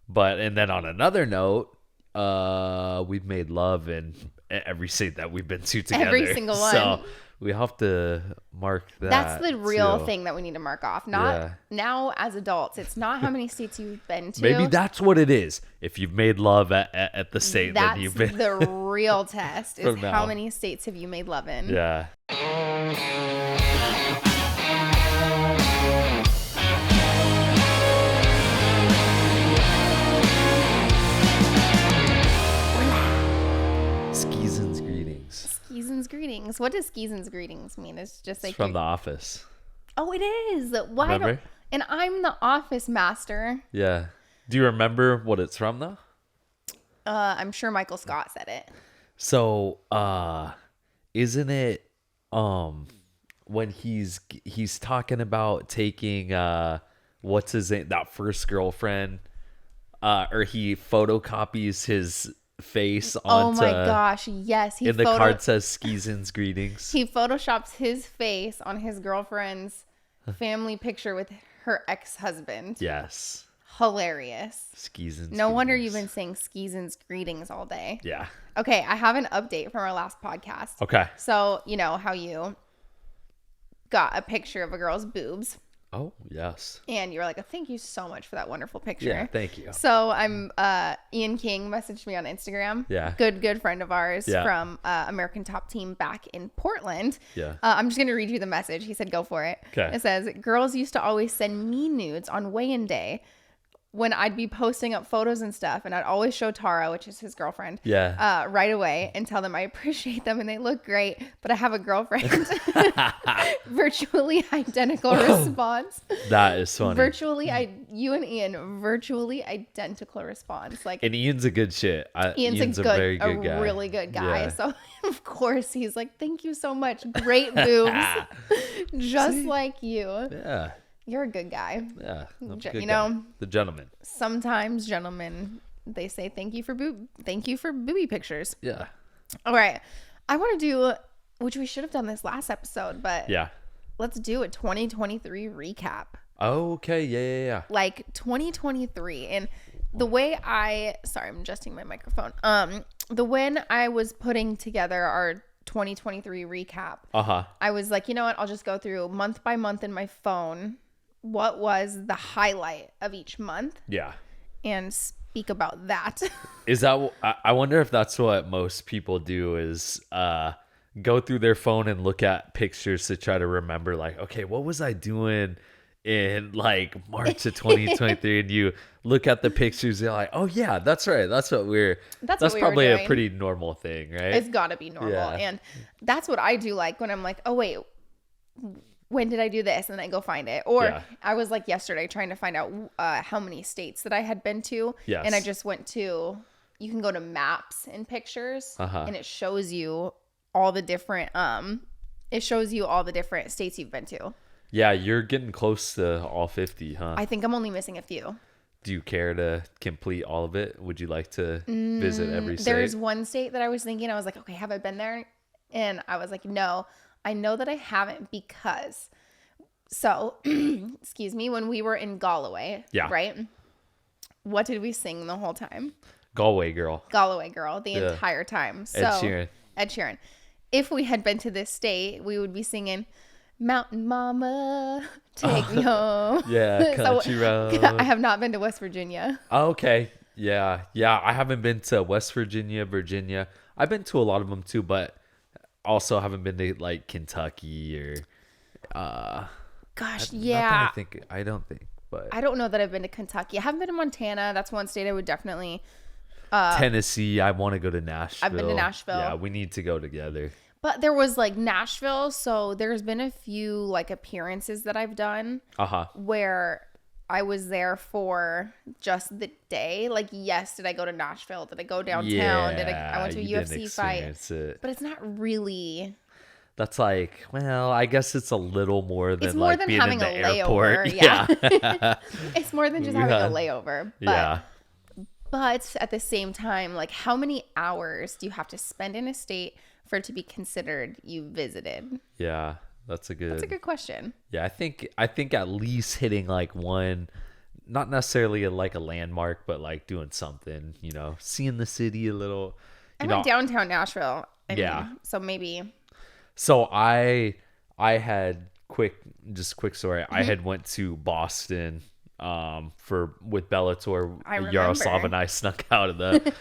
But and then on another note, we've made love in every state that we've been to together. Every single one. So we have to mark that. That's the real too. thing that we need to mark off. Not now as adults. It's not how many states you've been to. Maybe that's what it is. If you've made love at the state, that's then you've been. The real test is how many states have you made love in. Yeah. Skeezin's greetings. Skeezin's greetings. What does Skeezin's greetings mean? It's just like from The Office. Oh, it is. Why Remember? don't? And I'm the Office master. Yeah. Do you remember what it's from though? I'm sure Michael Scott said it. So, isn't it when he's talking about taking what's his name, that first girlfriend, or he photocopies his face onto. Oh my gosh! Yes, the card says Skeezin's greetings. He photoshops his face on his girlfriend's family picture with her ex-husband. Yes. Hilarious. Skeezin's. No wonder greetings. you've been saying Skeezin's greetings all day. Yeah. Okay, I have an update from our last podcast. Okay. So, you know how you got a picture of a girl's boobs. Oh, yes. And you were like, oh, thank you so much for that wonderful picture. Yeah, thank you. So Ian King messaged me on Instagram. Yeah. Good friend of ours Yeah. from American Top Team back in Portland. Yeah. I'm just going to read you the message. He said, go for it. Okay. It says, girls used to always send me nudes on weigh-in day when I'd be posting up photos and stuff, and I'd always show Tara, which is his girlfriend, right away and tell them I appreciate them and they look great, but I have a girlfriend. Virtually identical response. That is funny. You and Ian, virtually identical response. Like, and Ian's a good shit. Ian's a very good guy. Really good guy. Yeah. So of course he's like, thank you so much. Great boobs. Just like you. Yeah. You're a good guy. Yeah. I'm a good You guy. know, the gentleman. sometimes gentlemen, they say thank you for booby pictures. Yeah. All right. I want to do, which we should have done this last episode, but Yeah. let's do a 2023 recap. Okay. Yeah. Like 2023. And the way sorry, I'm adjusting my microphone. When I was putting together our 2023 recap, I was like, you know what? I'll just go through month by month in my phone. What was the highlight of each month? Yeah. And speak about that. Is that? I wonder if that's what most people do is go through their phone and look at pictures to try to remember. Like, okay, what was I doing in like March of 2023? And you look at the pictures, you're like, oh yeah, that's right. That's probably a pretty normal thing, right? It's got to be normal. Yeah. And that's what I do, like when I'm like, oh wait, when did I do this? And then I go find it. Or I was like yesterday trying to find out how many states that I had been to. Yes. And I just went to, you can go to maps and pictures and it shows you all the different states you've been to. Yeah, you're getting close to all 50, huh? I think I'm only missing a few. Do you care to complete all of it? Would you like to visit every state? There's one state that I was thinking, I was like, okay, have I been there? And I was like, no, I know that I haven't because, excuse me, when we were in Galway, right? What did we sing the whole time? Galway Girl. Galway Girl, the entire time. So, Ed Sheeran. If we had been to this state, we would be singing Mountain Mama, take me home. Yeah, Country Road. I have not been to West Virginia. Oh, okay. Yeah. I haven't been to West Virginia, Virginia. I've been to a lot of them too, but also haven't been to like Kentucky or. Gosh, yeah. I don't think, but I don't know that I've been to Kentucky. I haven't been to Montana. That's one state I would definitely. Tennessee. I want to go to Nashville. I've been to Nashville. Yeah, we need to go together. But there was like Nashville, so there's been a few like appearances that I've done where I was there for just the day. Like, yes, did I go to Nashville? Did I go downtown? I went to a UFC fight? But it's not really. That's like, well, I guess it's a little more than it's more like than being having in the a airport. layover. Yeah. It's more than just having a layover. But, but at the same time, like, how many hours do you have to spend in a state for it to be considered you visited? Yeah, that's a good question. Yeah, I think at least hitting like one not necessarily like a landmark, but like doing something, you know, seeing the city a little. I went downtown Nashville. I yeah. mean, so maybe. So I had quick story. I had went to Boston with Bellator. I remember. Yaroslav and I snuck out of the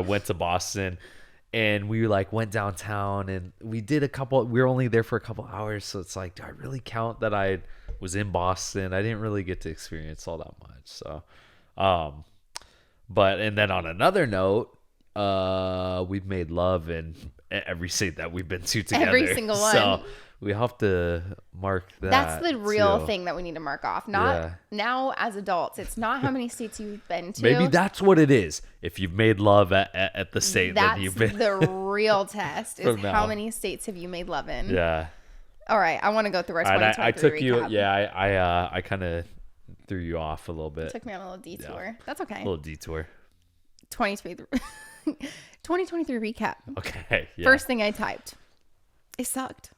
went to Boston, and we like went downtown, and we did we were only there for a couple hours, so it's like, do I really count that I was in Boston? I didn't really get to experience all that much. So but and then on another note, we've made love in every state that we've been to together. Every single one. So we have to mark that. That's the real thing that we need to mark off. Not now as adults. It's not how many states you've been to. Maybe that's what it is. If you've made love at the state, then you've been. The real test is how many states have you made love in. Yeah. All right. I want to go through our 2023 I took recap. you. Yeah. I kind of threw you off a little bit. Took me on a little detour. Yeah. That's okay. A little detour. 2023 recap. Okay. Yeah. First thing I typed. It sucked.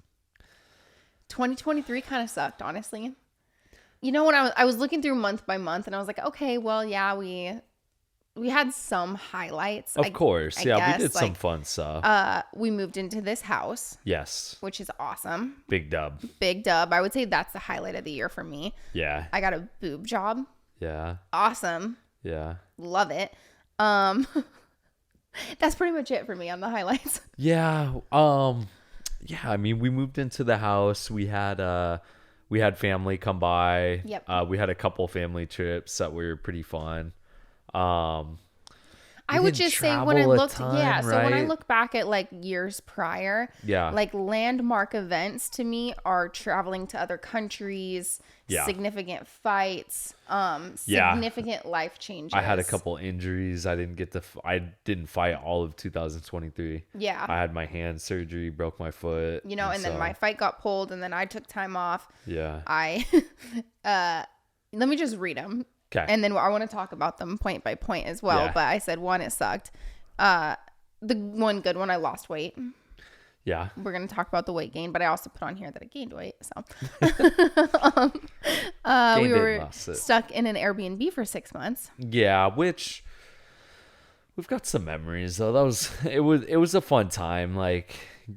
2023 kind of sucked, honestly. You know, when I was looking through month by month, and I was like, okay, well, yeah, we had some highlights. Of course. I yeah, guess. we did some fun stuff. We moved into this house. Yes. Which is awesome. Big dub. Big dub. I would say that's the highlight of the year for me. Yeah. I got a boob job. Yeah. Awesome. Yeah. Love it. That's pretty much it for me on the highlights. Yeah. Yeah, I mean, we moved into the house. We had family come by. Yep. We had a couple family trips that were pretty fun. I would just say when I looked, so when I look back at like years prior, yeah, like landmark events to me are traveling to other countries, significant fights, significant life changes. I had a couple injuries. I didn't fight all of 2023. Yeah. I had my hand surgery, broke my foot. You know, and then my fight got pulled, and then I took time off. Yeah. Let me just read them. Okay. And then I want to talk about them point by point as well. Yeah. But I said one, it sucked. The one good one, I lost weight. Yeah. We're going to talk about the weight gain, but I also put on here that I gained weight. So we were stuck in an Airbnb for 6 months. Yeah, which we've got some memories though. It was a fun time, like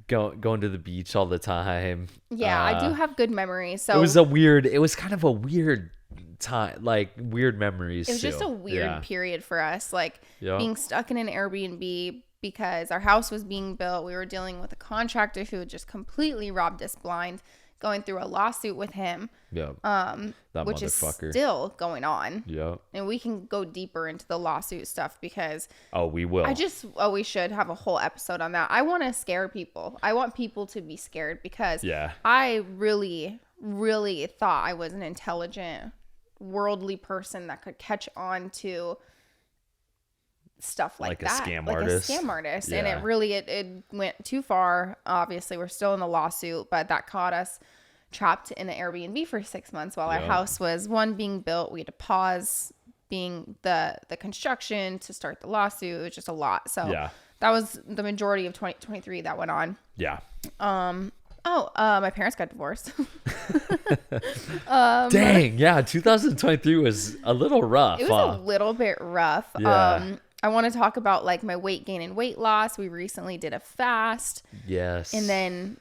going to the beach all the time. Yeah, I do have good memories. So it was kind of a weird time, like weird memories. It was just a weird period for us, like being stuck in an Airbnb because our house was being built. We were dealing with a contractor who had just completely robbed us blind, going through a lawsuit with him. Yeah. That which motherfucker is still going on. Yeah. And we can go deeper into the lawsuit stuff because we will. We should have a whole episode on that. I want to scare people. I want people to be scared because I really, really thought I was an intelligent, worldly person that could catch on to stuff like that, a scam artist. Yeah. And it went too far. Obviously, we're still in the lawsuit, but that caught us trapped in an Airbnb for 6 months while our house was being built. We had to pause being the construction to start the lawsuit. It was just a lot. So that was the majority of 2023 that went on. Yeah. My parents got divorced. Dang, yeah, 2023 was a little rough. It was a little bit rough. Yeah. I want to talk about like my weight gain and weight loss. We recently did a fast. Yes. And then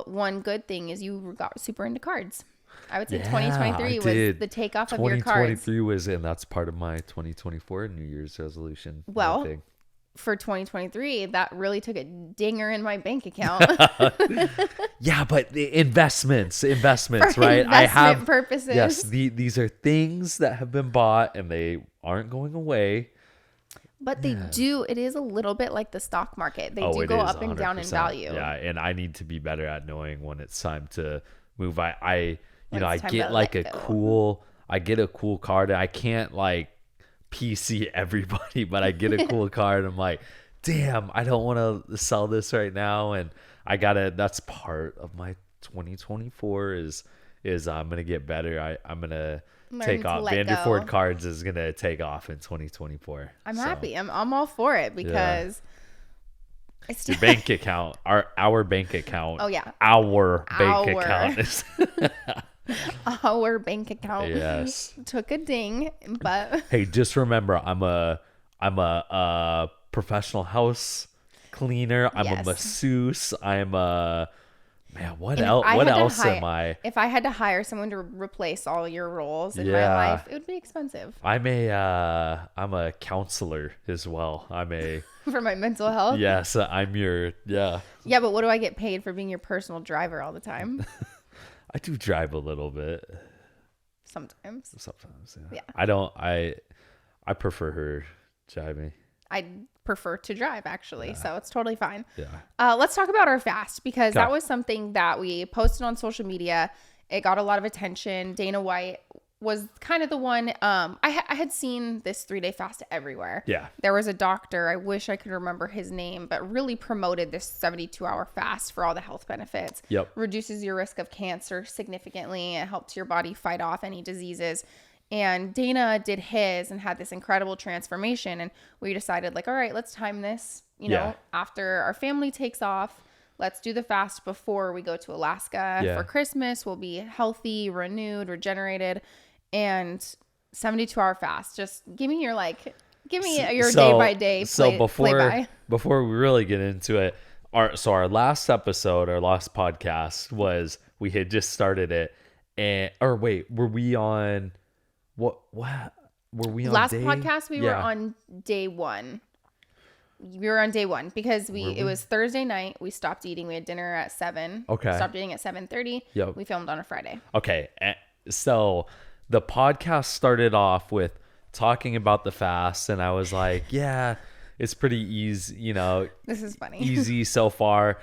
one good thing is you got super into cards. I would say 2023 was the takeoff of your cards. 2023 was, and that's part of my 2024 New Year's resolution. Well, for 2023, that really took a dinger in my bank account. Yeah, but the investments, right? Investment purposes. Yes, these are things that have been bought and they aren't going away. But they do. It is a little bit like the stock market. They do go up and down in value. Yeah, and I need to be better at knowing when it's time to move. I get like a cool card. I can't like PC everybody, but I get a cool card. I'm like, damn, I don't want to sell this right now, and that's part of my 2024 is I'm gonna get better. I'm gonna take off. Vanderford Cards is gonna take off in 2024. I'm happy. I'm all for it because it's your bank account, our bank account. Oh yeah, our bank account is Our bank account Yes. took a ding, but Hey, just remember, I'm a professional house cleaner. I'm a yes. masseuse. I'm a man. What And else? What else am I? if I had to hire someone to replace all your roles in my Yeah. life, it would be expensive I'm a counselor as well. for my mental health. Yes, I'm your yeah. Yeah, but what do I get paid for being your personal driver all the time? I do drive a little bit Sometimes. sometimes. Yeah. I prefer her driving. I prefer to drive actually, so it's totally fine. Yeah. Let's talk about our fast because that Okay. was something that we posted on social media. It got a lot of attention. Dana White was kind of the one. I had seen this 3-day fast everywhere. Yeah. There was a doctor, I wish I could remember his name, but really promoted this 72-hour fast for all the health benefits. Yep. Reduces your risk of cancer significantly. It helps your body fight off any diseases. And Dana did his and had this incredible transformation. And we decided, like, all right, let's time this, after our family takes off. Let's do the fast before we go to Alaska for Christmas. We'll be healthy, renewed, regenerated, and 72-hour fast. Just give me your day by day. So before before we really get into it, our last episode, our last podcast was we had just started it, or wait, were we on what were we on last day? podcast? We were on day 1. We were on day 1 because it was Thursday night. We stopped eating. We had dinner at 7. Okay. Stopped eating at 7:30. Yep. We filmed on a Friday. Okay. So the podcast started off with talking about the fast, and I was like, yeah, it's pretty easy, This is funny. easy so far.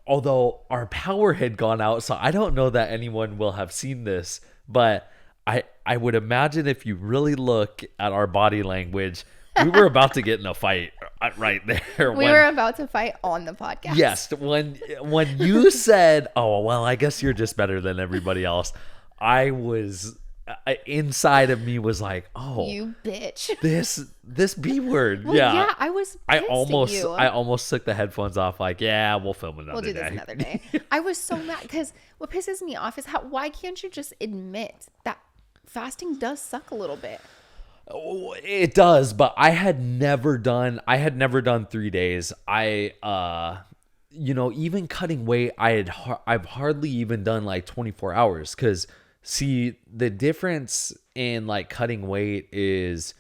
Although our power had gone out, so I don't know that anyone will have seen this, but I would imagine if you really look at our body language, we were about to get in a fight right there. We were about to fight on the podcast. Yes, when you said, "Oh, well, I guess you're just better than everybody else," inside of me was like, "Oh, you bitch." This B word." Well, yeah, I was pissed at you. I almost took the headphones off. Like, yeah, we'll film another We'll do day. this another day. I was so mad because what pisses me off is why can't you just admit that fasting does suck a little bit? It does, but I had never done 3 days. Even cutting weight, I've hardly even done like 24 hours. Cause see, the difference in like cutting weight is,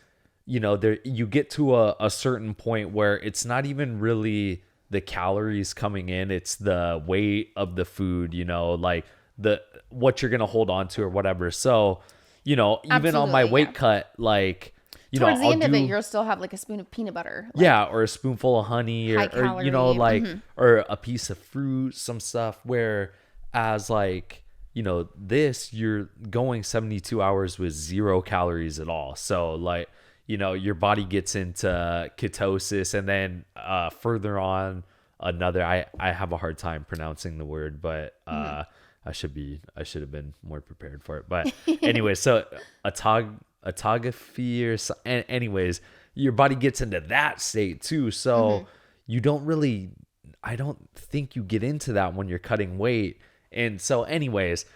there, you get to a certain point where it's not even really the calories coming in. It's the weight of the food, like what you're going to hold on to or whatever. So, even on my weight cut, like, towards the end of it, you'll still have like a spoon of peanut butter. Or a spoonful of honey, or or a piece of fruit, some stuff. Whereas like, this, you're going 72 hours with 0 calories at all. So like, your body gets into ketosis, and then further on I have a hard time pronouncing the word, but I should have been more prepared for it. But anyway, so autophagy or so, anyways, your body gets into that state too. So you don't really, I don't think you get into that when you're cutting weight. And so anyways,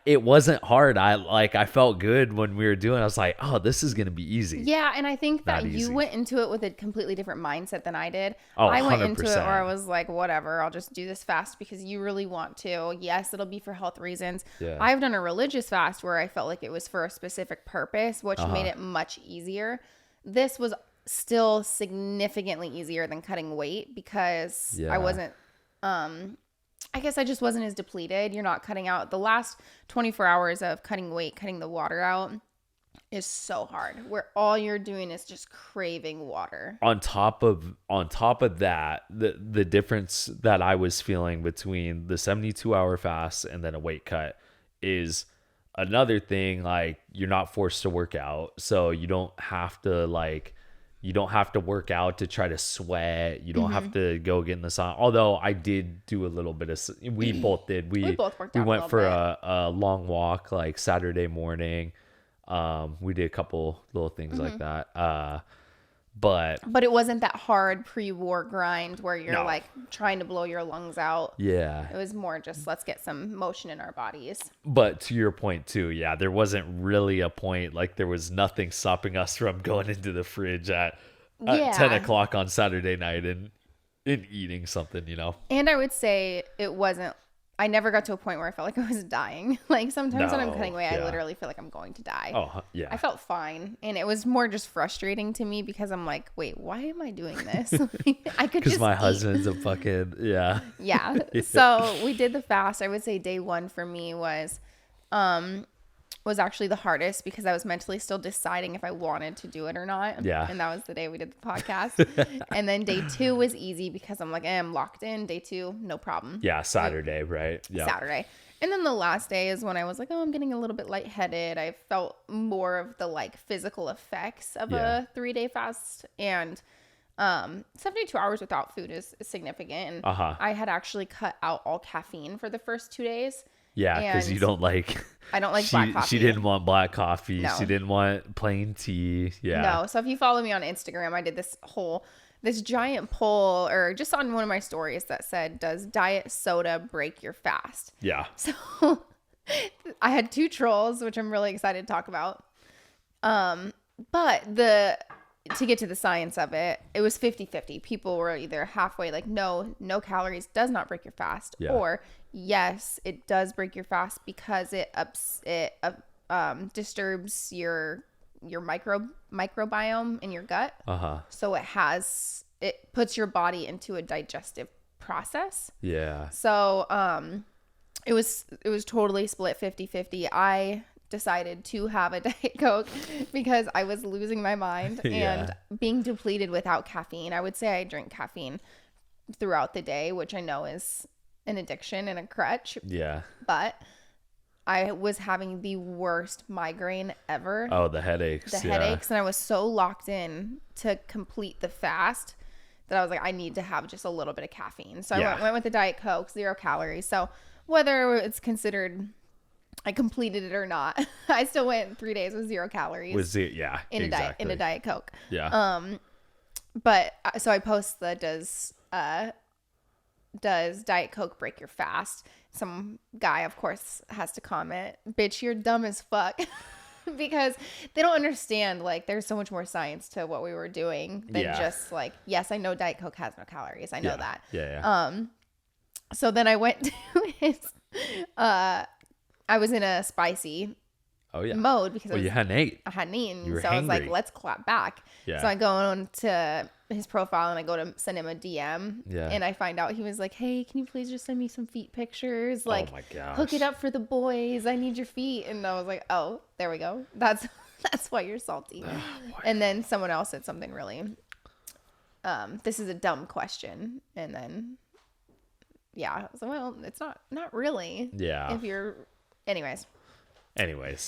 it wasn't hard. I felt good when we were doing it. I was like, oh, this is going to be easy. Yeah. And I think that you went into it with a completely different mindset than I did. I went 100%. into it where I was like, whatever, I'll just do this fast because you really want to. Yes, it'll be for health reasons. Yeah. I've done a religious fast where I felt like it was for a specific purpose, which made it much easier. This was still significantly easier than cutting weight because I wasn't, I guess I just wasn't as depleted. You're not cutting out the last 24 hours of cutting weight, cutting the water out is so hard, where all you're doing is just craving water. On top of that, the difference that I was feeling between the 72-hour fast and then a weight cut is another thing. Like, you're not forced to work out, so you don't have to work out to try to sweat. You don't have to go get in the sauna. Although I did do a little bit of, we both did. We both worked out. We went for a long walk like Saturday morning. We did a couple little things like that. But it wasn't that hard pre-war grind where you're No. like trying to blow your lungs out. Yeah. It was more just let's get some motion in our bodies. But to your point too, yeah, there wasn't really a point. Like there was nothing stopping us from going into the fridge at 10 o'clock on Saturday night and eating something, you know? And I would say I never got to a point where I felt like I was dying. Like sometimes when I'm cutting away, I literally feel like I'm going to die. Oh, yeah. I felt fine. And it was more just frustrating to me because I'm like, wait, why am I doing this? I could just Because my eat. husband's a fucking, yeah. Yeah. So we did the fast. I would say day one for me was actually the hardest because I was mentally still deciding if I wanted to do it or not. Yeah. And that was the day we did the podcast. And then day two was easy because I'm like, I'm locked in. Day two, no problem. Yeah, Saturday, right? Yeah. Saturday. And then the last day is when I was like, I'm getting a little bit lightheaded. I felt more of the like physical effects of a 3-day fast. And 72 hours without food is significant. And I had actually cut out all caffeine for the first 2 days. Yeah, because you don't like... I don't like black coffee. She didn't want black coffee. No. She didn't want plain tea. Yeah. No. So if you follow me on Instagram, I did this giant poll or just on one of my stories that said, does diet soda break your fast? Yeah. So I had 2 trolls, which I'm really excited to talk about. But to get to the science of it, it was 50-50. People were either halfway like, no calories does not break your fast, or yes, it does break your fast because it disturbs your microbiome in your gut. So it puts your body into a digestive process. Yeah. So it was totally split 50-50. I decided to have a Diet Coke because I was losing my mind and being depleted without caffeine. I would say I drink caffeine throughout the day, which I know is an addiction and a crutch. Yeah. But I was having the worst migraine ever. Oh, the headaches. And I was so locked in to complete the fast that I was like, I need to have just a little bit of caffeine. So I went with the Diet Coke, 0 calories. So whether it's considered I completed it or not, I still went 3 days with 0 calories. In a Diet Coke. Yeah. But so I post does Diet Coke break your fast? Some guy, of course, has to comment, bitch, you're dumb as fuck. Because they don't understand, like, there's so much more science to what we were doing than just like, yes, I know Diet Coke has no calories. I know that. Yeah. So then I went to his, I was in a spicy mode because you hadn't ate. I hadn't eaten. So hangry. I was like, let's clap back. Yeah. So I go on to his profile and I go to send him a DM. Yeah. And I find out he was like, hey, can you please just send me some feet pictures? Like, oh my gosh. Hook it up for the boys. I need your feet. And I was like, oh, there we go. That's why you're salty. And then someone else said something really, this is a dumb question. And then, I was like, well, it's not really. Yeah. If you're, anyways,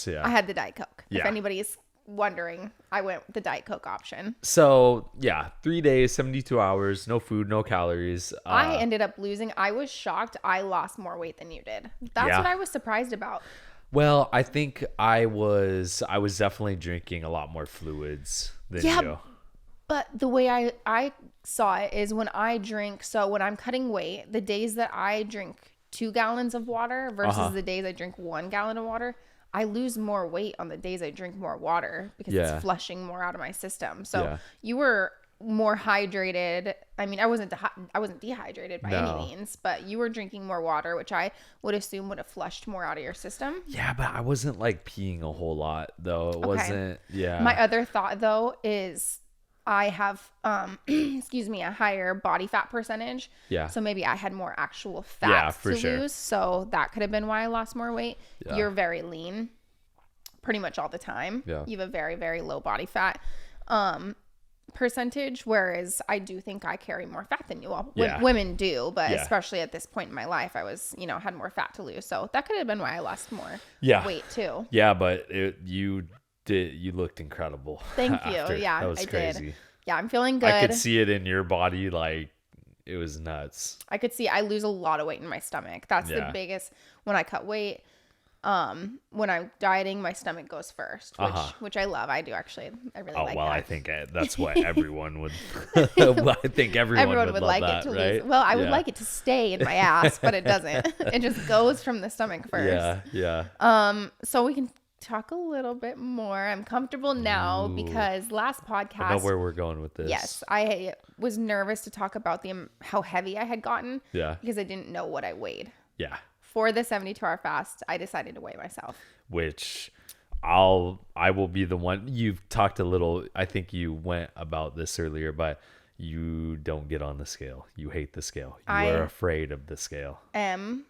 yeah. I had the Diet Coke. Yeah. If anybody's wondering, I went with the Diet Coke option. So, 3 days, 72 hours, no food, no calories. I ended up losing. I was shocked. I lost more weight than you did. That's what I was surprised about. Well, I think I was definitely drinking a lot more fluids than you. But the way I saw it is when I drink, so when I'm cutting weight, the days that I drink 2 gallons of water versus the days I drink 1 gallon of water, I lose more weight on the days I drink more water because it's flushing more out of my system. So you were more hydrated. I mean, I wasn't dehydrated by any means, but you were drinking more water, which I would assume would have flushed more out of your system. Yeah, but I wasn't like peeing a whole lot though. It wasn't. Yeah. My other thought though is I have, a higher body fat percentage. Yeah. So maybe I had more actual fat to lose. So that could have been why I lost more weight. Yeah. You're very lean pretty much all the time. Yeah. You have a very, very low body fat percentage, whereas I do think I carry more fat than you all. Women do, but especially at this point in my life, I was, had more fat to lose. So that could have been why I lost more weight too. Yeah, but you looked incredible. Thank you. After. Yeah, that was crazy. Did. Yeah, I'm feeling good. I could see it in your body. Like, it was nuts. I could see I lose a lot of weight in my stomach. That's the biggest when I cut weight. When I'm dieting, my stomach goes first, which I love. I do actually. I really like that. I think that's what everyone would. I think everyone would like that, it to right? lose. Well, I would like it to stay in my ass, but it doesn't. It just goes from the stomach first. Yeah. So we can talk a little bit more. I'm comfortable now because last podcast. I know where we're going with this. Yes, I was nervous to talk about how heavy I had gotten. Yeah. Because I didn't know what I weighed. Yeah. For the 72-hour fast, I decided to weigh myself. Which I will be the one. You've talked a little. I think you went about this earlier, but you don't get on the scale. You hate the scale. You are afraid of the scale.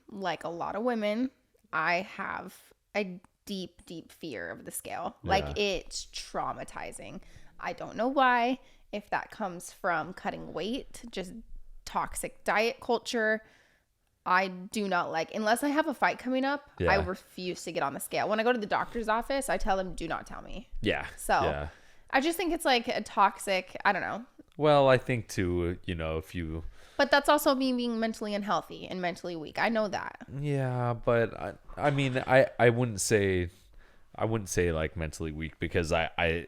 Like a lot of women, I have a deep, deep fear of the scale. Yeah. Like it's traumatizing. I don't know why. If that comes from cutting weight, just toxic diet culture. I do not like, unless I have a fight coming up, I refuse to get on the scale. When I go to the doctor's office, I tell them, do not tell me. Yeah. So I just think it's like a toxic, I don't know. Well, I think too, if you. But that's also me being mentally unhealthy and mentally weak. I know that. Yeah, but I mean, I wouldn't say like mentally weak, because I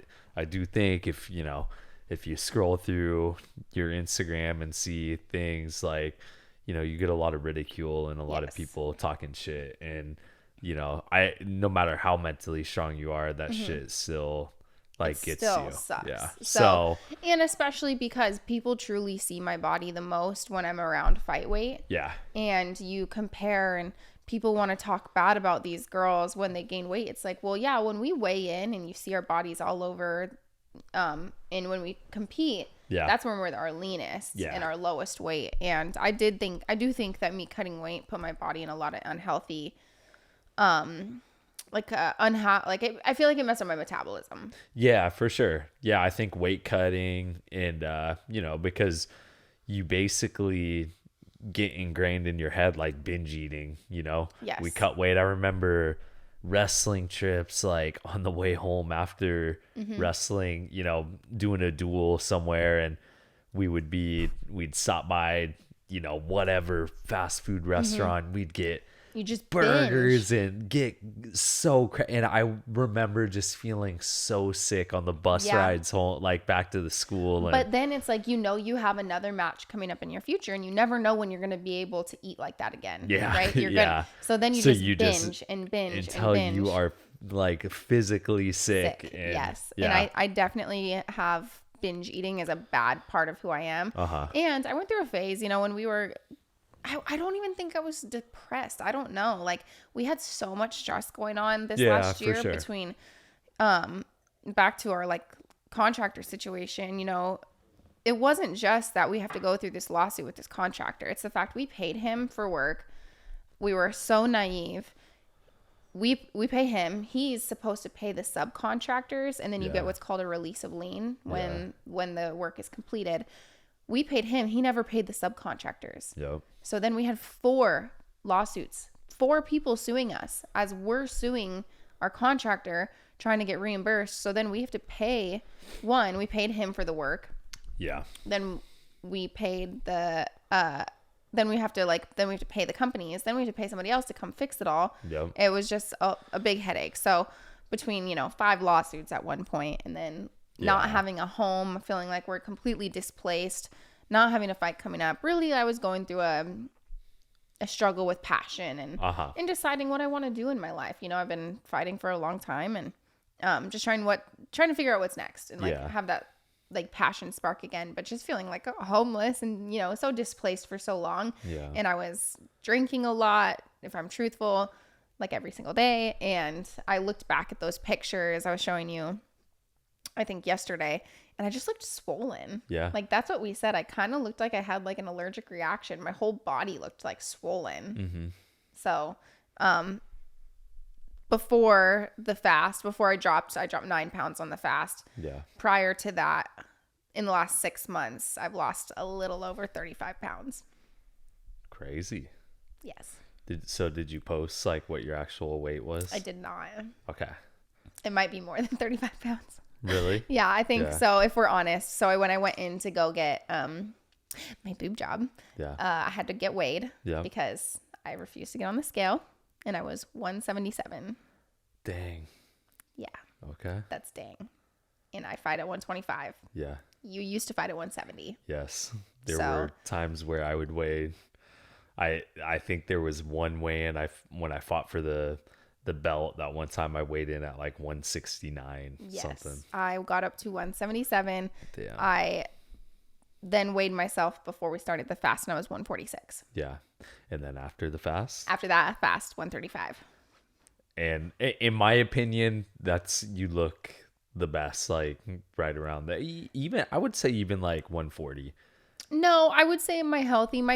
do think if you scroll through your Instagram and see things like, you get a lot of ridicule and a lot of people talking shit, and no matter how mentally strong you are, that shit still gets you. Sucks. Yeah. So and especially because people truly see my body the most when I'm around fight weight. Yeah. And you compare, and people want to talk bad about these girls when they gain weight. It's like, well, yeah, when we weigh in and you see our bodies all over, and when we compete, that's when we're our leanest and our lowest weight. And I do think that me cutting weight put my body in a lot of unhealthy, I feel like it messed up my metabolism. Yeah, for sure. Yeah, I think weight cutting and because you basically get ingrained in your head like binge eating. Yes. We cut weight. I remember wrestling trips, like on the way home after wrestling, doing a duel somewhere, and we'd stop by whatever fast food restaurant. We'd get burgers and get and I remember just feeling so sick on the bus rides home, like back to the school. But then it's like, you have another match coming up in your future, and you never know when you're going to be able to eat like that again. Yeah. Right. So then you binge until you are like physically sick. And, yes. And I definitely have binge eating as a bad part of who I am. And I went through a phase, when we were, I don't even think I was depressed. I don't know. Like, we had so much stress going on this last year between, back to our like contractor situation. It wasn't just that we have to go through this lawsuit with this contractor. It's the fact we paid him for work. We were so naive. We pay him. He's supposed to pay the subcontractors, and then you get what's called a release of lien when the work is completed. We paid him. He never paid the subcontractors. Yep. So then we had 4 lawsuits, 4 people suing us as we're suing our contractor, trying to get reimbursed. So then we have to pay we paid him for the work. Yeah. Then we paid then we have to pay the companies. Then we have to pay somebody else to come fix it all. Yep. It was just a big headache. So between, 5 lawsuits at one point, and then not having a home, feeling like we're completely displaced, not having a fight coming up. Really, I was going through a struggle with passion and deciding what I want to do in my life. I've been fighting for a long time, and just trying to figure out what's next, and have that like passion spark again, but just feeling like homeless and, so displaced for so long. Yeah. And I was drinking a lot, if I'm truthful, like every single day. And I looked back at those pictures I was showing you, I think yesterday, and I just looked swollen. Yeah. Like, that's what we said. I kind of looked like I had like an allergic reaction. My whole body looked like swollen. Mm-hmm. So, before the fast, I dropped 9 pounds on the fast. Yeah. Prior to that, in the last 6 months, I've lost a little over 35 pounds. Crazy. Yes. Did you post like what your actual weight was? I did not. Okay. It might be more than 35 pounds. Really? Yeah, I think so, if we're honest. So when I went in to go get my boob job, I had to get weighed because I refused to get on the scale. and I was 177. Dang. Yeah. Okay. That's dang. And I fight at 125. Yeah. You used to fight at 170. Yes. There were times where I would weigh. I think there was one weigh-in when I fought for the belt, that one time I weighed in at like 169 something. I got up to 177. Damn. I then weighed myself before we started the fast, and I was 146. Yeah. And then after the fast? After that fast, 135. And in my opinion, you look the best, like right around that. Even, I would say even like 140. No, I would say my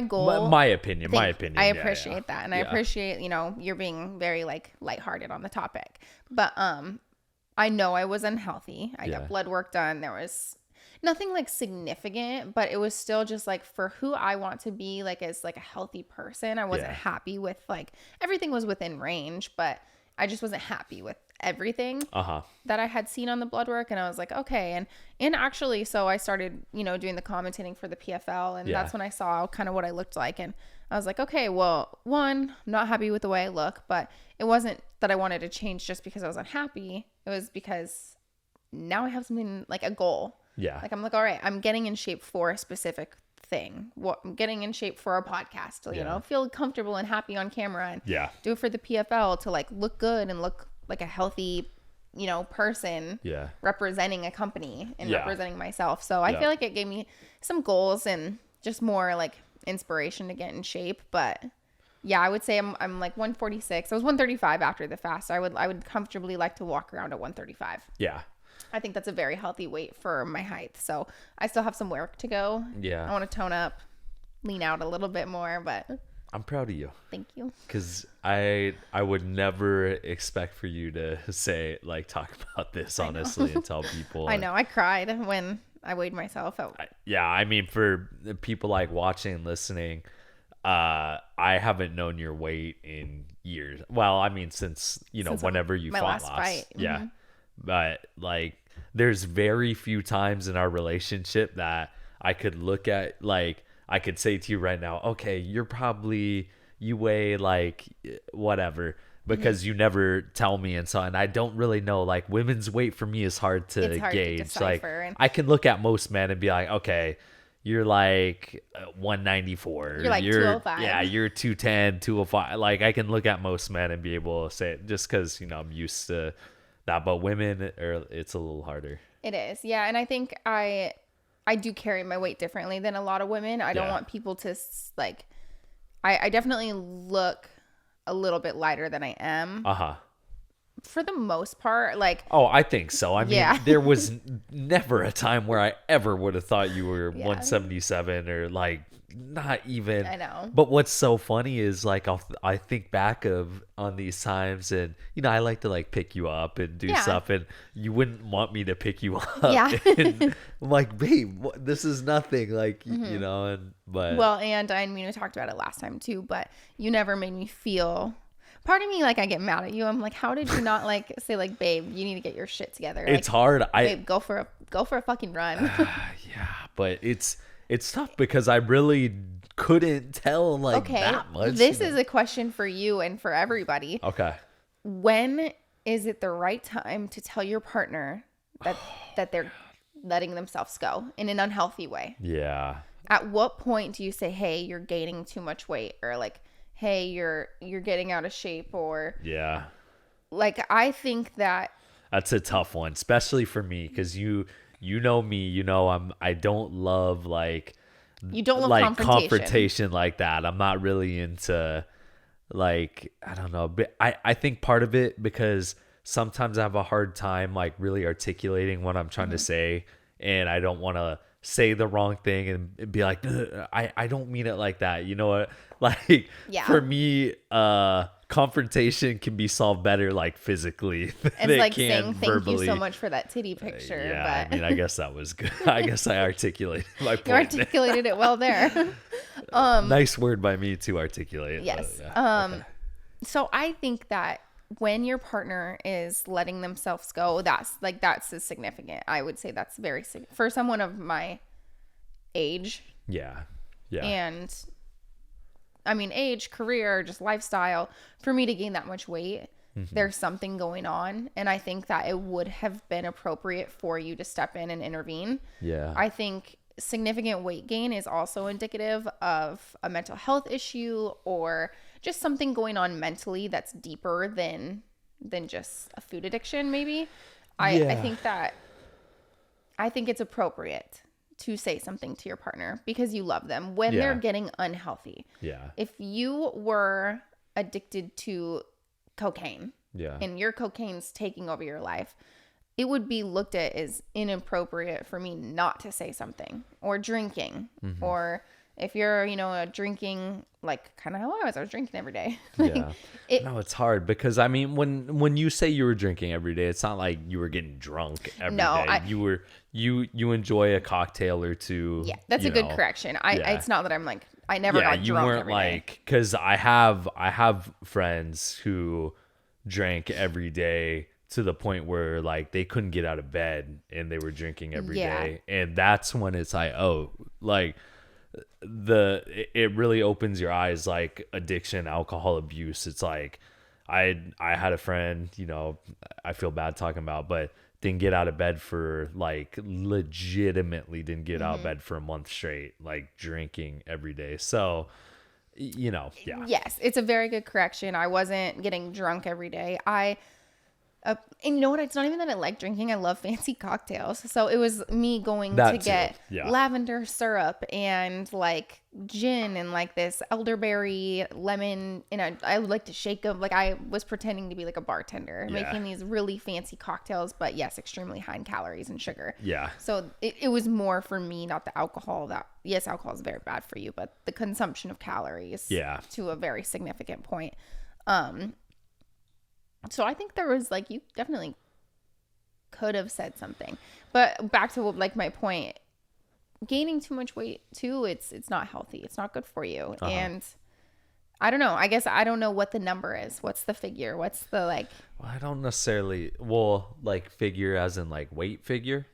goal. My opinion. I appreciate that. And I appreciate, you're being very like lighthearted on the topic. But I know I was unhealthy. I got blood work done. There was nothing like significant, but it was still just like for who I want to be like as like a healthy person. I wasn't happy with like everything was within range, but I just wasn't happy with everything that I had seen on the blood work. And I was like, okay. And actually, so I started, doing the commentating for the PFL, and that's when I saw kind of what I looked like. And I was like, okay, well, one, I'm not happy with the way I look, but it wasn't that I wanted to change just because I was unhappy. It was because now I have something like a goal. Yeah. Like I'm like, all right, I'm getting in shape for a specific thing. I'm getting in shape for a podcast to, feel comfortable and happy on camera, and do it for the PFL to like look good and look like a healthy, person representing a company and representing myself. So I feel like it gave me some goals and just more like inspiration to get in shape. But yeah, I would say I'm like 146. I was 135 after the fast. I would comfortably like to walk around at 135. Yeah. I think that's a very healthy weight for my height. So I still have some work to go. Yeah. I want to tone up, lean out a little bit more, but I'm proud of you. Thank you. Because I would never expect for you to say, like, talk about this honestly and tell people. I know. I cried when I weighed myself. Yeah. I mean, for people like watching and listening, I haven't known your weight in years. Well, I mean, since whenever you fought last. Fight. Yeah. Mm-hmm. But like, there's very few times in our relationship that I could look at, like, I could say to you right now, okay, you weigh like whatever, because you never tell me. And I don't really know, like, women's weight for me is hard to gauge. Like, I can look at most men and be like, okay, you're like 194. You're like 205. Yeah, you're 210, 205. Like, I can look at most men and be able to say it just because, I'm used to that. But women, it's a little harder. It is. Yeah. And I think I do carry my weight differently than a lot of women. I don't want people to like, I definitely look a little bit lighter than I am. For the most part, like. Oh, I think so. I mean, there was never a time where I ever would have thought you were 177 or like not even. I know. But what's so funny is like I think back on these times, and I like to like pick you up and do stuff, and you wouldn't want me to pick you up. Yeah. And I'm like, babe, this is nothing. Like but well, and I mean, we talked about it last time too, but you never made me feel. Part of me, like, I get mad at you. I'm like, how did you not like say like, babe, you need to get your shit together? It's like, hard. Babe, go for a fucking run. Yeah, but it's tough because I really couldn't tell like that much. This is a question for you and for everybody. Okay. When is it the right time to tell your partner that they're letting themselves go in an unhealthy way? Yeah. At what point do you say, hey, you're gaining too much weight, or like, hey, you're getting out of shape, or like, I think that's a tough one, especially for me, because you know me, I don't love like confrontation like that. I'm not really into like, I don't know, but I think part of it because sometimes I have a hard time like really articulating what I'm trying to say, and I don't want to say the wrong thing and be like, I don't mean it like that. You know what? Like, for me, confrontation can be solved better like physically. It's like saying thank you so much for that titty picture. I mean, I guess that was good. I guess I articulated my point. You articulated it well there. Nice word by me to articulate. Yes. So I think that when your partner is letting themselves go, that's significant. I would say that's very significant for someone of my age. Yeah. And age, career, just lifestyle, for me to gain that much weight, there's something going on. And I think that it would have been appropriate for you to step in and intervene. Yeah. I think significant weight gain is also indicative of a mental health issue or just something going on mentally that's deeper than just a food addiction, maybe. I think it's appropriate to say something to your partner because you love them when they're getting unhealthy. Yeah. If you were addicted to cocaine and your cocaine's taking over your life, it would be looked at as inappropriate for me not to say something. Or drinking. Or if you're, drinking, like kind of how I was drinking every day. No, it's hard because I mean, when you say you were drinking every day, it's not like you were getting drunk every day. You enjoy a cocktail or two. Yeah, that's a good correction. It's not that I'm like, I never got drunk. You weren't every like, day. because I have friends who drank every day to the point where like they couldn't get out of bed and they were drinking every day, and that's when it's like, oh, like it really opens your eyes, like addiction, alcohol abuse. It's like I had a friend, I feel bad talking about, but didn't get out of bed for like legitimately didn't get out of bed for a month straight, like drinking every day. So yes, it's a very good correction. I wasn't getting drunk every day. And you know what? It's not even that I like drinking. I love fancy cocktails. So it was me going to get lavender syrup and like gin and like this elderberry lemon. And I would like to shake them. Like I was pretending to be like a bartender making these really fancy cocktails, but yes, extremely high in calories and sugar. Yeah. So it was more for me, not the alcohol. Yes, alcohol is very bad for you, but the consumption of calories to a very significant point. So I think there was like, you definitely could have said something, but back to like my point, gaining too much weight too, it's not healthy. It's not good for you. And I don't know, I guess I don't know what the number is. What's the figure? What's the like, well, I don't necessarily, like figure as in like weight figure,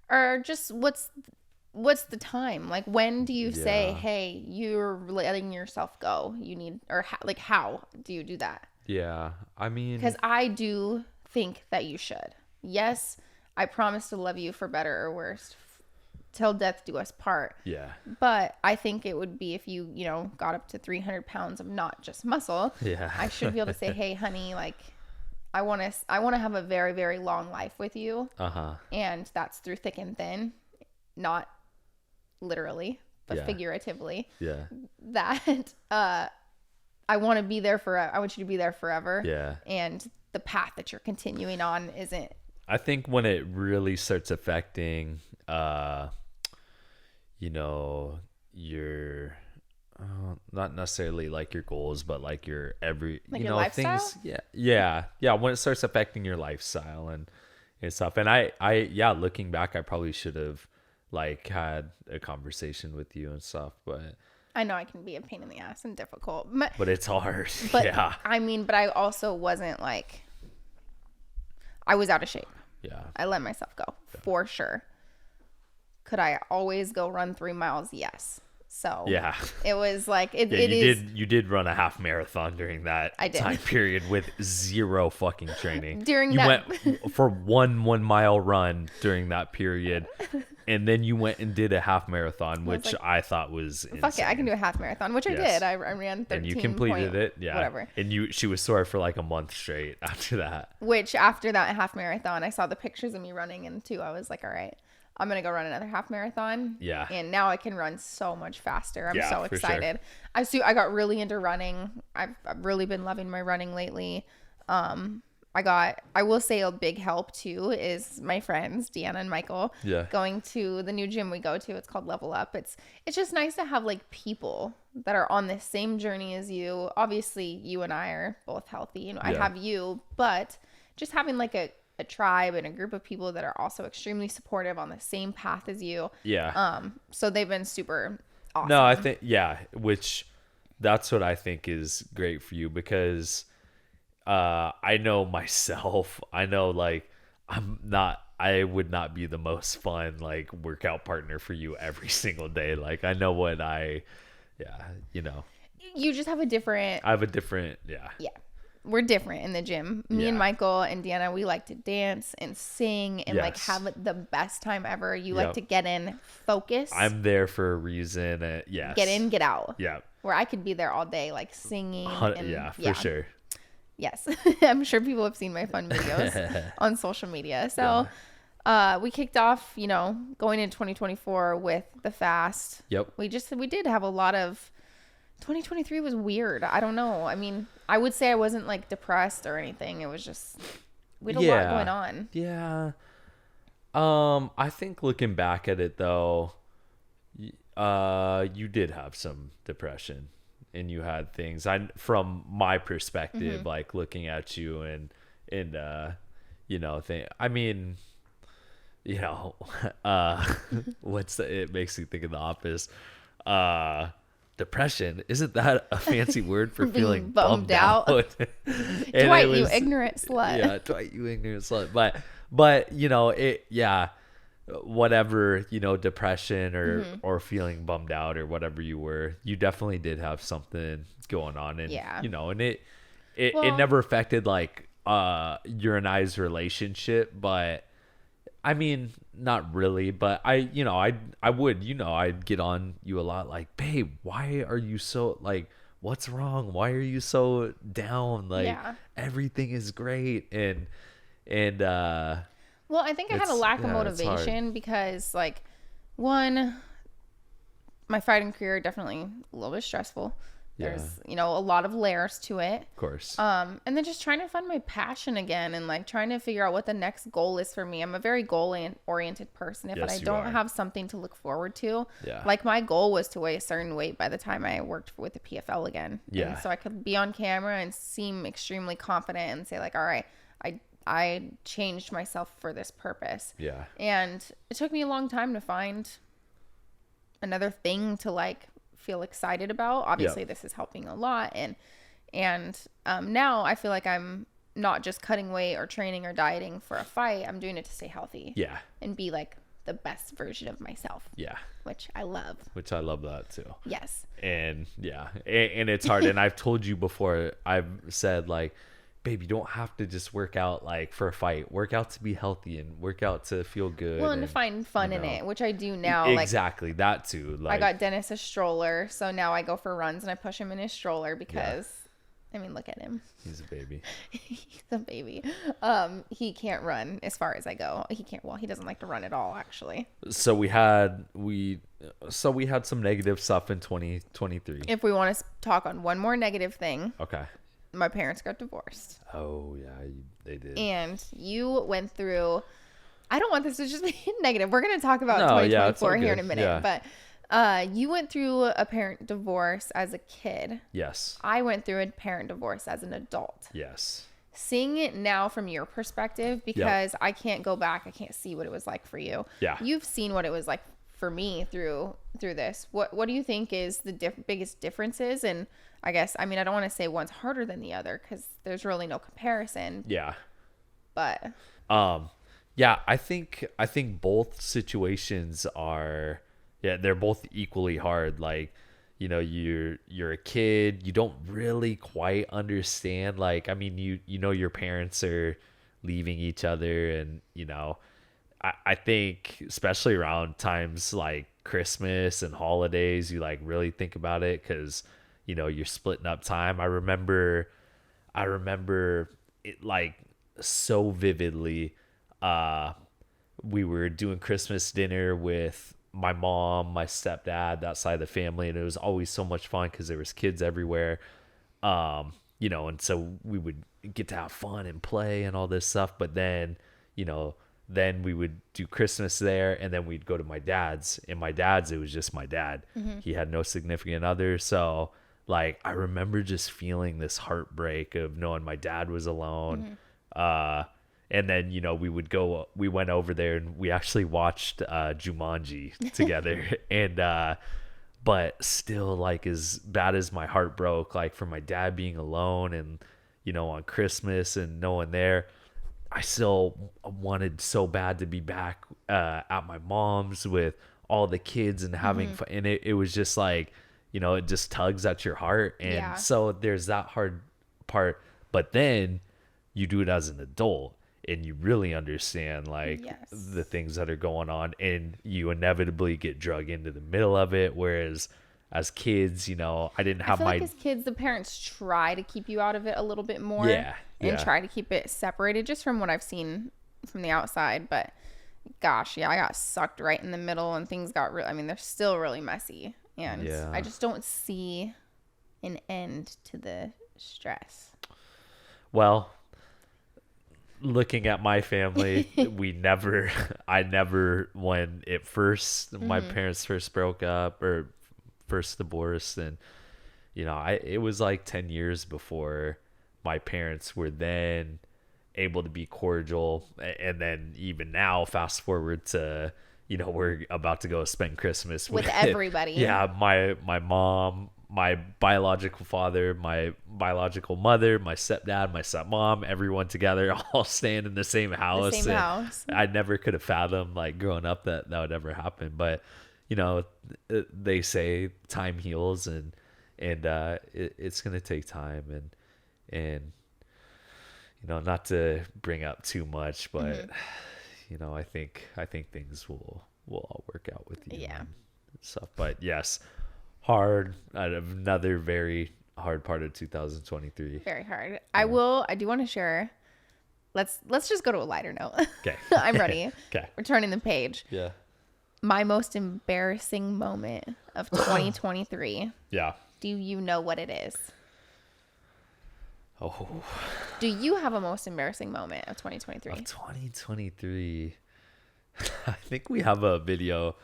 or just what's the time? Like, when do you say, hey, you're letting yourself go? You need, or how do you do that? Yeah, I mean, because I do think that you should. Yes, I promise to love you for better or worse, till death do us part. Yeah. But I think it would be if you, got up to 300 pounds of not just muscle. Yeah. I should be able to say, hey, honey, like, I want to have a very, very long life with you. And that's through thick and thin, not literally, but figuratively. Yeah. That, I want to be there I want you to be there forever. Yeah. And the path that you're continuing on isn't. I think when it really starts affecting, your, not necessarily like your goals, but like your your lifestyle? Things. Yeah. When it starts affecting your lifestyle and stuff. And looking back, I probably should have like had a conversation with you and stuff, but I know I can be a pain in the ass and difficult. But it's hard. But but I also wasn't like, I was out of shape. Yeah. I let myself go for sure. Could I always go run 3 miles? Yes. So it was like, you did run a half marathon during that time period with zero fucking training. You went for one 1 mile run during that period. And then you went and did a half marathon, which I thought was insane. Fuck it, I can do a half marathon, which I did. I ran 13. And you completed it, whatever. And she was sore for like a month straight after that. Which after that half marathon, I saw the pictures of me running, and too, I was like, all right, I'm gonna go run another half marathon. Yeah. And now I can run so much faster. I'm so excited. Sure. I got really into running. I've really been loving my running lately. I will say a big help too is my friends Deanna and Michael going to the new gym we go to. It's called Level Up. It's just nice to have like people that are on the same journey as you. Obviously you and I are both healthy and I have you, but just having like a tribe and a group of people that are also extremely supportive on the same path as you. So they've been super awesome. No, I think which that's what I think is great for you, because I know myself. I know like I would not be the most fun like workout partner for you every single day. Like I know what You just have a different. I have a different, yeah. Yeah. We're different in the gym. Me and Michael and Deanna, we like to dance and sing and like have the best time ever. You like to get in, focus. I'm there for a reason. Yes. Get in, get out. Yeah. Where I could be there all day, like singing. And, yeah, for sure. Yes. I'm sure people have seen my fun videos on social media. So we kicked off, going into 2024 with the fast. Yep. We did have a lot of 2023 was weird. I don't know. I mean, I would say I wasn't like depressed or anything. It was just we had a lot going on. Yeah. I think looking back at it though, you did have some depression and you had things. From my perspective, like looking at you and I mean, it makes me think of The Office. Depression, isn't that a fancy word for feeling bummed out? Dwight, you ignorant slut. Yeah, Dwight, you ignorant slut. But whatever, depression or feeling bummed out or whatever you were, you definitely did have something going on. And and it never affected like your and I's relationship, but I mean, not really, but I'd get on you a lot like, babe, why are you so like, what's wrong? Why are you so down? Like everything is great. And well, I think I had a lack of motivation because like one, my fighting career definitely a little bit stressful. There's, a lot of layers to it. Of course. And then just trying to find my passion again and like trying to figure out what the next goal is for me. I'm a very goal-oriented person. If I don't have something to look forward to, like my goal was to weigh a certain weight by the time I worked with the PFL again. Yeah. And so I could be on camera and seem extremely confident and say like, all right, I changed myself for this purpose. Yeah. And it took me a long time to find another thing to like feel excited about. Obviously this is helping a lot, and now I feel like I'm not just cutting weight or training or dieting for a fight. I'm doing it to stay healthy and be like the best version of myself, which I love that too. Yes. And and it's hard. And I've told you before, I've said like, babe, you don't have to just work out like for a fight. Work out to be healthy and work out to feel good. Well, and to find fun in it, which I do now. Exactly, that too. Like, I got Dennis a stroller, so now I go for runs and I push him in his stroller because, I mean, look at him. He's a baby. He's a baby. He can't run as far as I go. He can't. Well, he doesn't like to run at all, actually. So we had some negative stuff in 2023. If we want to talk on one more negative thing. Okay. My parents got divorced. Oh, yeah, they did. And you went through, I don't want this to just be negative. We're going to talk about 2024 here in a minute. But you went through a parent divorce as a kid. Yes. I went through a parent divorce as an adult. Yes. Seeing it now from your perspective, because I can't go back. I can't see what it was like for you. Yeah. You've seen what it was like for me through this. What do you think is the biggest differences? And I guess, I mean, I don't want to say one's harder than the other because there's really no comparison. Yeah. But I think both situations are, they're both equally hard. Like, you're a kid, you don't really quite understand. Like, I mean, your parents are leaving each other, and I think especially around times like Christmas and holidays, you like really think about it because you're splitting up time. I remember it like so vividly. We were doing Christmas dinner with my mom, my stepdad, that side of the family, and it was always so much fun because there was kids everywhere. And so we would get to have fun and play and all this stuff. But then, then we would do Christmas there, and then we'd go to my dad's. And my dad's, it was just my dad. Mm-hmm. He had no significant other. So like, I remember just feeling this heartbreak of knowing my dad was alone. Mm-hmm. And then, we went over there and we actually watched Jumanji together. And, but still, like, as bad as my heart broke, like for my dad being alone and, on Christmas and no one there, I still wanted so bad to be back at my mom's with all the kids and having fun. And it was just like, it just tugs at your heart. And Yeah. so there's that hard part, but then you do it as an adult and you really understand like Yes. the things that are going on, and you inevitably get drug into the middle of it. Whereas as kids, I didn't have like as kids, the parents try to keep you out of it a little bit more. Yeah. And try to keep it separated, just from what I've seen from the outside. But gosh, yeah, I got sucked right in the middle, and things got they're still really messy. And I just don't see an end to the stress. Well, looking at my family, I never, when my parents first broke up or first divorced, and it was like 10 years before my parents were then able to be cordial. And then even now, fast forward to we're about to go spend Christmas with everybody. Yeah, my mom, my biological father, my biological mother, my stepdad, my stepmom, everyone together, all staying in the same house. The same house. I never could have fathomed like growing up that would ever happen. But they say time heals, and it's gonna take time, and not to bring up too much, but I think things will all work out with you. Yeah. And stuff. But yes, another very hard part of 2023. Very hard. Yeah. I do want to share. Let's just go to a lighter note. Okay. I'm ready. Okay. We're turning the page. Yeah. My most embarrassing moment of 2023. Yeah. Do you know what it is? Oh. Do you have a most embarrassing moment of 2023? Of 2023. I think we have a video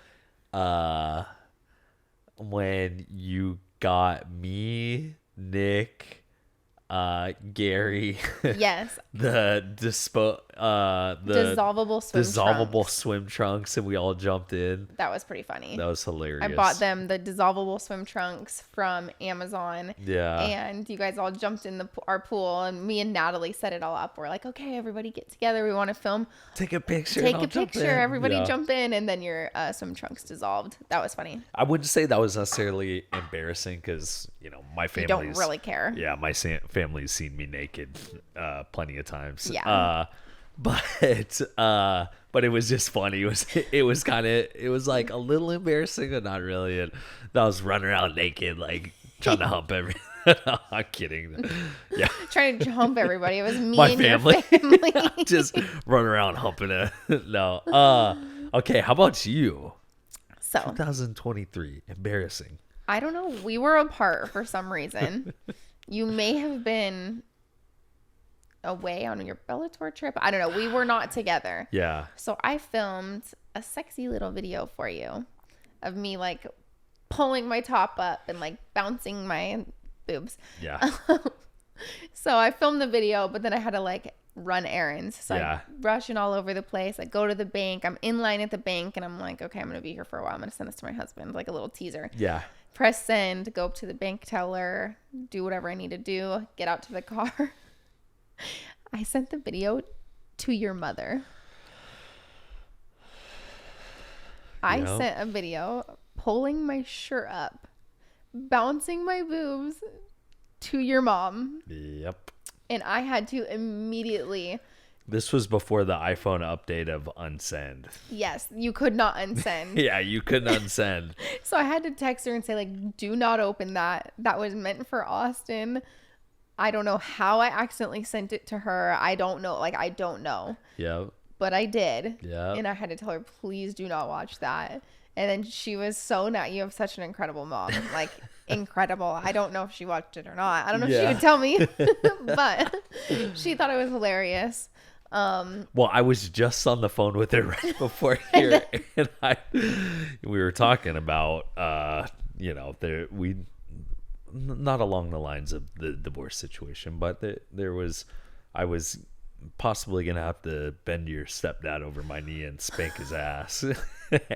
when you got me, Nick, Gary. Yes. the dissolvable swim trunks, and we all jumped in. That was pretty funny. That was hilarious. I bought them the dissolvable swim trunks from Amazon. Yeah. And you guys all jumped in our pool, and me and Natalie set it all up. We're like, okay, everybody get together. We want to film. Take a picture. Everybody jump in, and then your swim trunks dissolved. That was funny. I wouldn't say that was necessarily embarrassing because my family don't really care. Yeah, my family's seen me naked plenty of times. Yeah. But it was just funny. It was like a little embarrassing, but not really. And I was running around naked, like trying to hump everything. I'm kidding. Yeah. Trying to hump everybody. It was me my and family. Your family. Just running around humping it. No. Okay, how about you? So 2023, embarrassing. I don't know. We were apart for some reason. You may have been away on your Bellator trip. I don't know. We were not together. Yeah. So I filmed a sexy little video for you of me like pulling my top up and like bouncing my boobs. Yeah. So I filmed the video, but then I had to like run errands. So Yeah. I'm rushing all over the place. I go to the bank. I'm in line at the bank, and I'm like, okay, I'm going to be here for a while. I'm going to send this to my husband, like a little teaser. Yeah. Press send, go up to the bank teller, do whatever I need to do, get out to the car. I sent the video to your mother. I sent a video pulling my shirt up, bouncing my boobs to your mom. Yep. And I had to immediately... This was before the iPhone update of unsend. Yes, you could not unsend. Yeah, you couldn't unsend. So I had to text her and say, like, do not open that. That was meant for Austin. I don't know how I accidentally sent it to her. I don't know. Like, I don't know. Yep. But I did. Yeah. And I had to tell her, please do not watch that. And then she was so nice. You have such an incredible mom. Like, incredible. I don't know if she watched it or not. I don't know if she would tell me. But she thought it was hilarious. Well, I was just on the phone with her right before here, and we were talking about, not along the lines of the divorce situation, but I was possibly gonna have to bend your stepdad over my knee and spank his ass.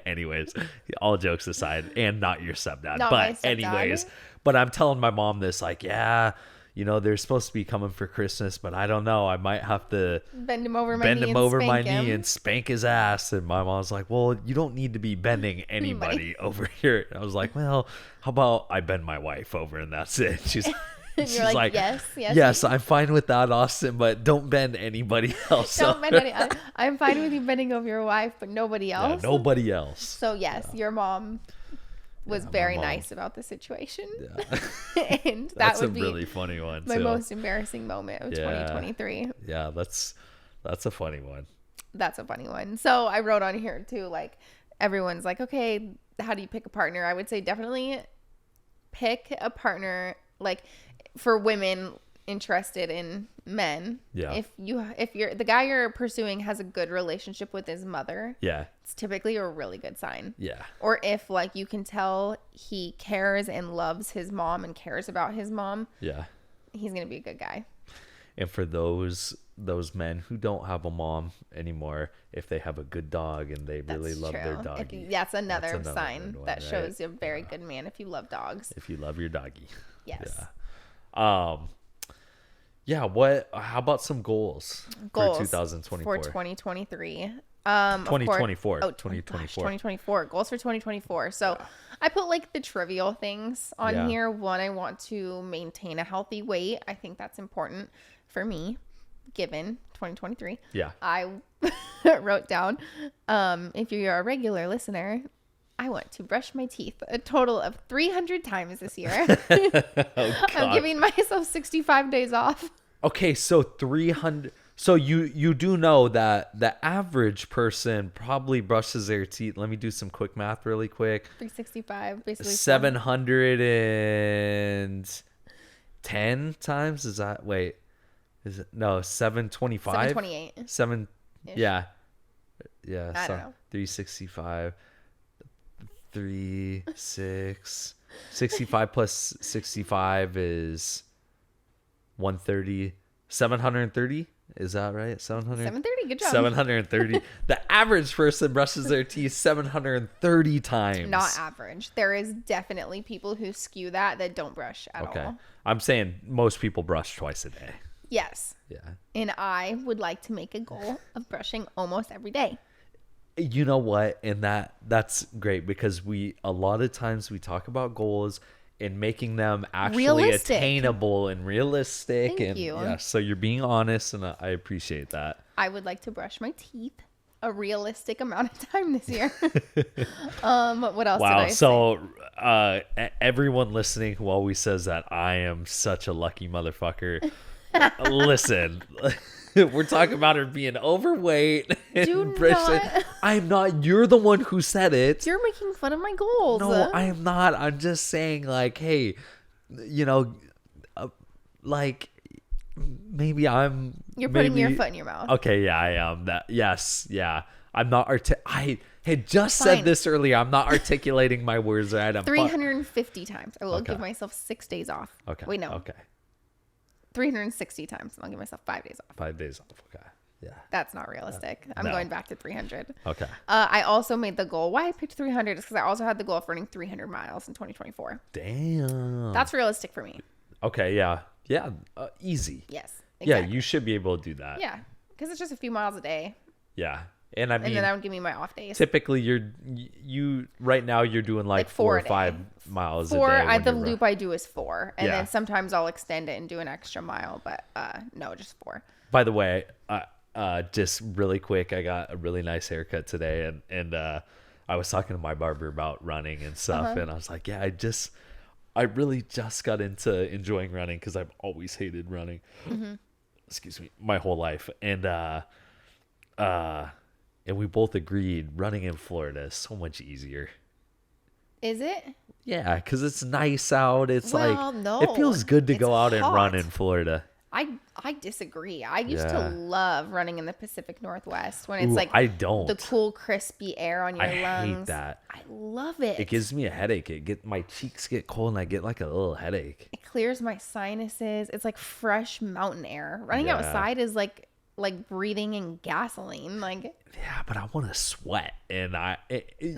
Anyways, all jokes aside, and not your stepdad, Not but my stepdad. anyways, but I'm telling my mom this, like, yeah. they're supposed to be coming for Christmas, but I don't know. I might have to bend him over my knee and spank his ass. And my mom's like, well, you don't need to be bending anybody over here. And I was like, well, how about I bend my wife over and that's it? She's like, yes, I'm fine with that, Austin, but don't bend anybody else. Don't bend I'm fine with you bending over your wife, but nobody else. Yeah, nobody else. So yes, your mom was very nice about the situation. Yeah. And that's would be a really funny one. My most embarrassing moment of 2023. Yeah, that's a funny one. That's a funny one. So I wrote on here too, like everyone's like, okay, how do you pick a partner? I would say definitely pick a partner like for women interested in men. Yeah. If you're the guy you're pursuing has a good relationship with his mother. Yeah. It's typically a really good sign. Yeah. Or if like you can tell he cares and loves his mom and cares about his mom. Yeah. He's going to be a good guy. And for those men who don't have a mom anymore, if they have a good dog and they really love their doggy. That's another sign that shows you're a very good man if you love dogs. If you love your doggy. Yes. Yeah. How about some goals for 2024? For 2023. 2024. 2024. Goals for 2024. So I put like the trivial things on here. One, I want to maintain a healthy weight. I think that's important for me, given 2023. Yeah. I wrote down, if you're a regular listener, I want to brush my teeth a total of 300 times this year. I'm giving myself 65 days off. Okay, so 300. So you do know that the average person probably brushes their teeth. Let me do some quick math really quick. 365, basically. 710 times? Is that, wait. Is it, no, 725? 728. 7, yeah. Yeah, I don't know. 365. 65 plus 65 is 130. 730. Is that right? 730. Good job. 730. The average person brushes their teeth 730 times. Not average. There is definitely people who skew that don't brush at all. I'm saying most people brush twice a day. Yes. Yeah. And I would like to make a goal of brushing almost every day. You know what? And that's great because a lot of times we talk about goals and making them actually attainable and realistic. Thank you. Yeah, so you're being honest, and I appreciate that. I would like to brush my teeth a realistic amount of time this year. What else did I say? So everyone listening who always says that I am such a lucky motherfucker, listen. We're talking about her being overweight. I'm not. You're the one who said it. You're making fun of my goals. No, I am not. I'm just saying, like, hey, like, maybe I'm. You're putting your foot in your mouth. Okay, yeah, I am. Yes, yeah. I'm not. I had just said this earlier. I'm not articulating my words right. 350 times. I will give myself 6 days off. Okay. Wait, no. Okay. 360 times. I'll give myself 5 days off. 5 days off. Okay. Yeah. That's not realistic. I'm going back to 300. Okay. I also made the goal. Why I picked 300 is because I also had the goal of running 300 miles in 2024. Damn. That's realistic for me. Okay. Yeah. Yeah. Easy. Yes. Exactly. Yeah. You should be able to do that. Yeah. Because it's just a few miles a day. Yeah. And I mean, and then that would give me my off days. Typically, you right now you're doing like 4 or 5 miles a day. The loop I do is 4, and then sometimes I'll extend it and do an extra mile. But no, just 4. By the way, just really quick, I got a really nice haircut today, and I was talking to my barber about running and stuff, and I was like, yeah, I really just got into enjoying running because I've always hated running. Excuse me, my whole life, and we both agreed running in Florida is so much easier. Is it? Yeah, because it's nice out. It's no, it feels good to go out and run in Florida. I disagree. I used to love running in the Pacific Northwest when it's I don't. The cool, crispy air on your lungs. I hate that. I love it. It gives me a headache. My cheeks get cold and I get like a little headache. It clears my sinuses. It's like fresh mountain air. Running outside is like breathing in gasoline. Like, yeah, but I want to sweat, and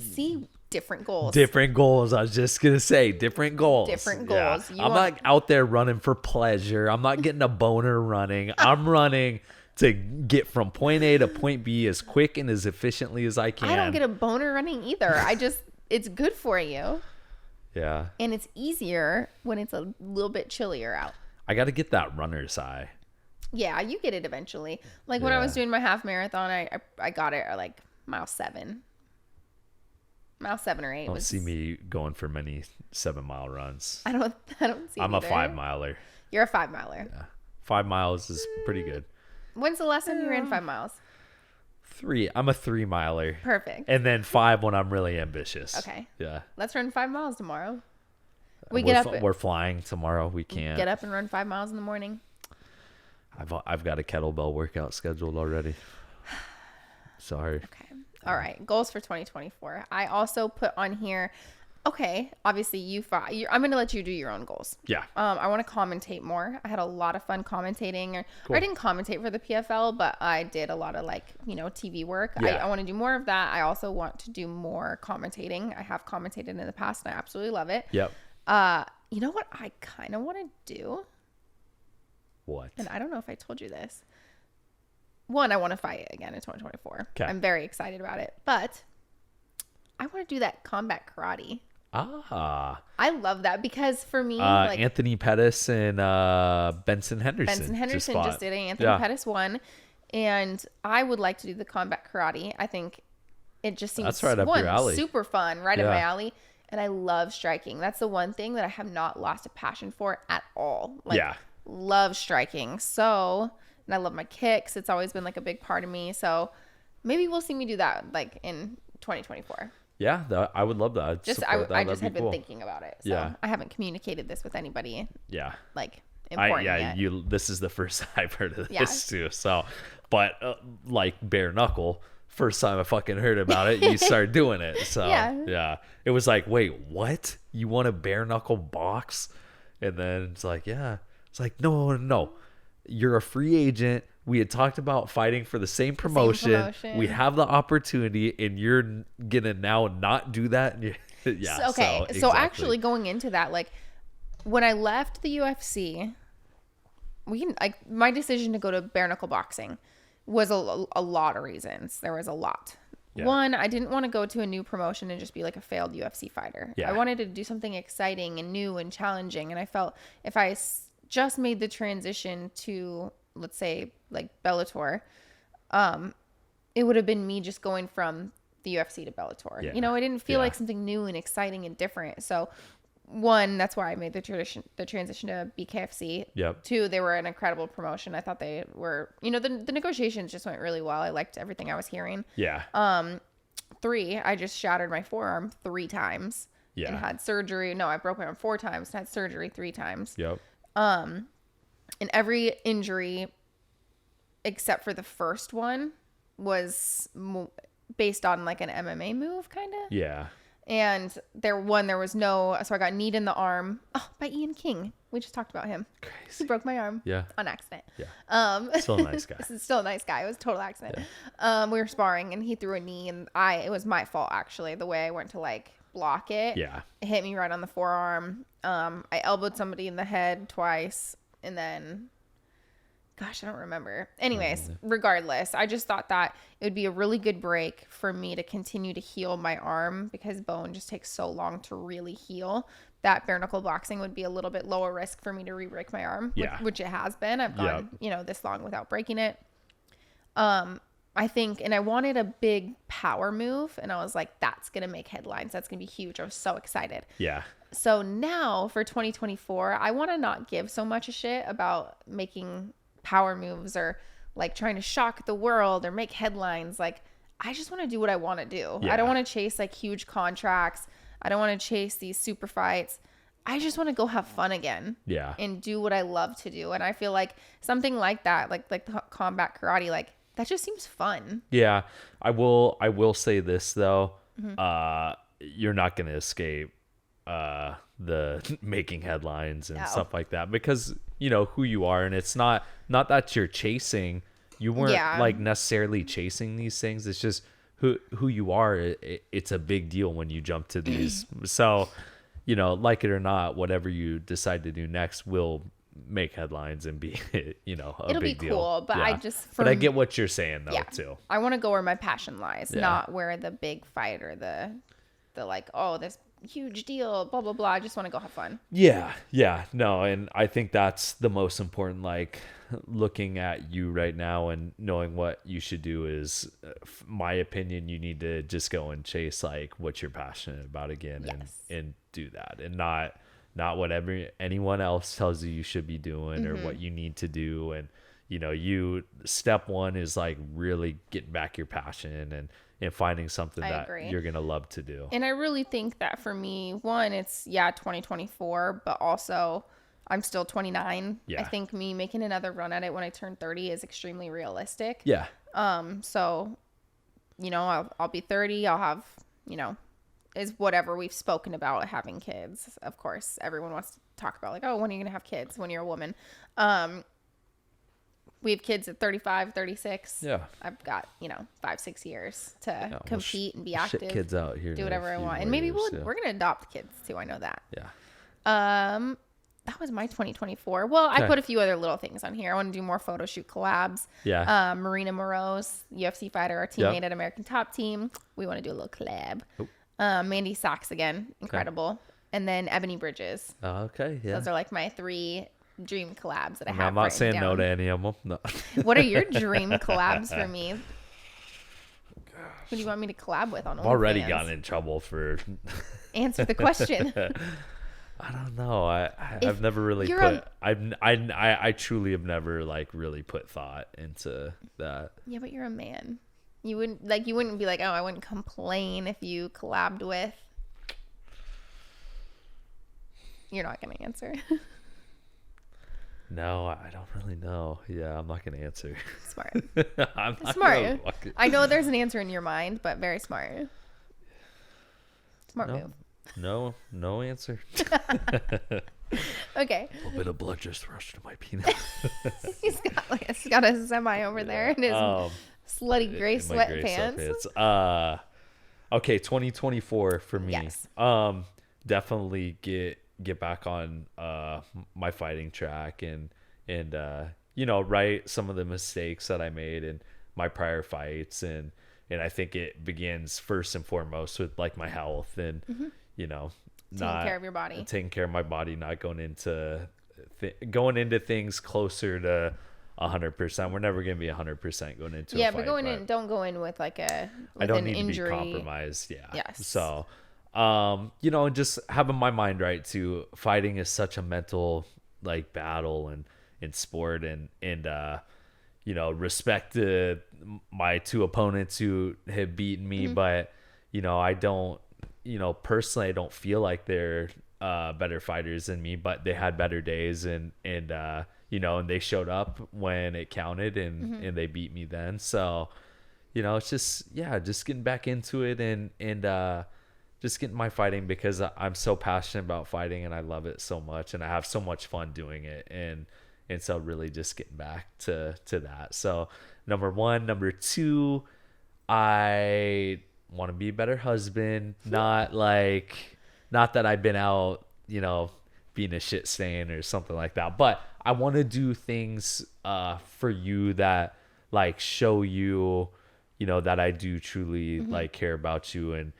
see, different goals. Different goals. I was just gonna say different goals. Different goals. Yeah. I'm not out there running for pleasure. I'm not getting a boner running. I'm running to get from point A to point B as quick and as efficiently as I can. I don't get a boner running either. It's good for you. Yeah. And it's easier when it's a little bit chillier out. I got to get that runner's high. Yeah, you get it eventually. Like when I was doing my half marathon, I got it at like mile 7. Mile 7 or 8. Don't see me going for many 7-mile runs. I don't see I'm either. a 5-miler. You're a 5-miler. Yeah. 5 miles is pretty good. When's the last time you ran 5 miles? 3. I'm a 3-miler. Perfect. And then 5 when I'm really ambitious. Okay. Yeah. Let's run 5 miles tomorrow. We're flying tomorrow. We can't. Get up and run 5 miles in the morning. I've got a kettlebell workout scheduled already. Sorry. Okay. All right. Goals for 2024. I also put on here. Okay. Obviously, I'm going to let you do your own goals. Yeah. I want to commentate more. I had a lot of fun commentating. Cool. I didn't commentate for the PFL, but I did a lot of TV work. Yeah. I want to do more of that. I also want to do more commentating. I have commentated in the past and I absolutely love it. Yep. You know what I kind of want to do? What? And I don't know if I told you this. One, I want to fight again in 2024. Okay. I'm very excited about it. But I want to do that combat karate. Ah. I love that because for me, Anthony Pettis and Benson Henderson. Benson Henderson just did it. Anthony Pettis won. And I would like to do the combat karate. I think it just seems that's right up your alley. Super fun, right up my alley. And I love striking. That's the one thing that I have not lost a passion for at all. Love striking. So, and I love my kicks. It's always been like a big part of me. So maybe we'll see me do that like in 2024. Yeah, I would love that. I just have been thinking about it. So yeah. I haven't communicated this with anybody. Yeah. Like important yet. This is the first I've heard of this too. So, but like bare knuckle, first time I fucking heard about it, you started doing it. So yeah, it was like, wait, what? You want a bare knuckle box? And then it's like, yeah. It's like, no. You're a free agent. We had talked about fighting for the same promotion. We have the opportunity, and you're gonna now not do that. Yeah. So actually, going into that, like when I left the UFC, my decision to go to bare knuckle boxing was a lot of reasons. There was a lot. Yeah. One, I didn't want to go to a new promotion and just be like a failed UFC fighter. Yeah. I wanted to do something exciting and new and challenging, and I felt if I just made the transition to, let's say, like Bellator, it would have been me just going from the UFC to Bellator. Yeah. I didn't feel like something new and exciting and different. So one, that's why I made the transition to BKFC. Yep. Two, they were an incredible promotion. I thought they were, the negotiations just went really well. I liked everything I was hearing. Yeah. 3, I just shattered my forearm 3 times. Yeah. And had surgery. No, I broke my arm 4 times and had surgery 3 times. Yep. And every injury except for the first one was based on like an MMA move kind of. Yeah. And there was no, so I got kneed in the arm by Ian King. We just talked about him. Crazy. He broke my arm. Yeah. On accident. Yeah. Still a nice guy. This is still a nice guy. It was a total accident. Yeah. We were sparring and he threw a knee and it was my fault actually. The way I went to like block it. Yeah. It hit me right on the forearm. I elbowed somebody in the head twice and then gosh, I don't remember. Anyways, regardless, I just thought that it would be a really good break for me to continue to heal my arm because bone just takes so long to really heal. That bare knuckle boxing would be a little bit lower risk for me to re-break my arm, which it has been. I've gone, this long without breaking it. I think, and I wanted a big power move, and I was like, that's going to make headlines. That's going to be huge. I was so excited. Yeah. So now for 2024, I want to not give so much a shit about making power moves or like trying to shock the world or make headlines. Like I just want to do what I want to do. I don't want to chase like huge contracts. I don't want to chase these super fights. I just want to go have fun again. Yeah. And do what I love to do. And I feel like something like that, like the combat karate, like that just seems fun. Yeah. I will say this though. Mm-hmm. You're not going to escape the making headlines and stuff like that because who you are, and it's not that you're chasing, you weren't like necessarily chasing these things, it's just who you are, it's a big deal when you jump to these. So, like it or not, whatever you decide to do next will make headlines and be, a It'll big be deal. cool, but Yeah. But I get what you're saying though, too. I want to go where my passion lies, Yeah. not where the big fight or the like, oh, this huge deal, blah blah blah. I just want to go have fun. Yeah, no, and I think that's the most important. Like, looking at you right now and knowing what you should do is, my opinion, you need to just go and chase like what you're passionate about again. And do that, and not whatever anyone else tells you should be doing or what you need to do. And step one is like really getting back your passion and finding something that you're going to love to do. And I really think that for me, one, it's 2024, but also I'm still 29. Yeah. I think me making another run at it when I turn 30 is extremely realistic. Yeah. So, I'll be 30. I'll have, is whatever we've spoken about having kids. Of course, everyone wants to talk about like, oh, when are you going to have kids when you're a woman? We have kids at 35, 36. Yeah. I've got, 5-6 years to compete and be active. Shit kids out here. Do whatever I want. And maybe we're going to adopt kids too. I know that. Yeah. That was my 2024. Well, I put a few other little things on here. I want to do more photo shoot collabs. Yeah. Marina Moroz, UFC fighter, our teammate at American Top Team. We want to do a little collab. Mandy Sachs again. Incredible. Okay. And then Ebony Bridges. Okay. Yeah. Those are like my 3 dream collabs that I have. I'm not saying down. No to any of them. No. What are your dream collabs for me? Who do you want me to collab with on OnlyFans? I've already gotten in trouble for answer the question. I don't know. I've never really put. I truly have never like really put thought into that. Yeah, but you're a man. You wouldn't be like, oh, I wouldn't complain if you collabed with. You're not gonna answer. No, I don't really know. Yeah, I'm not going to answer. Smart. I'm not smart. I know there's an answer in your mind, but very smart. Smart move. No answer. Okay. A little bit of blood just rushed to my penis. He's got a semi over there in his slutty gray sweatpants. Okay, 2024 for me. Yes. Definitely get back on my fighting track and right some of the mistakes that I made in my prior fights, and I think it begins first and foremost with like my health and taking care of your body, taking care of my body, not going into things closer to 100%. We're never going to be 100% going into a fight, but don't go in with like I don't need injury. To be compromised. Yeah. Yes. So and just having my mind right too. Fighting is such a mental like battle and in sport, and respect to my 2 opponents who have beaten me, but I don't personally I don't feel like they're better fighters than me, but they had better days and they showed up when it counted and they beat me then. So it's just getting back into it and just getting my fighting, because I'm so passionate about fighting and I love it so much and I have so much fun doing it, and so really just getting back to that. So number 1. Number 2, I want to be a better husband. Not that I've been out being a shit stain or something like that, but I want to do things for you that like show you that I do truly like care about you, and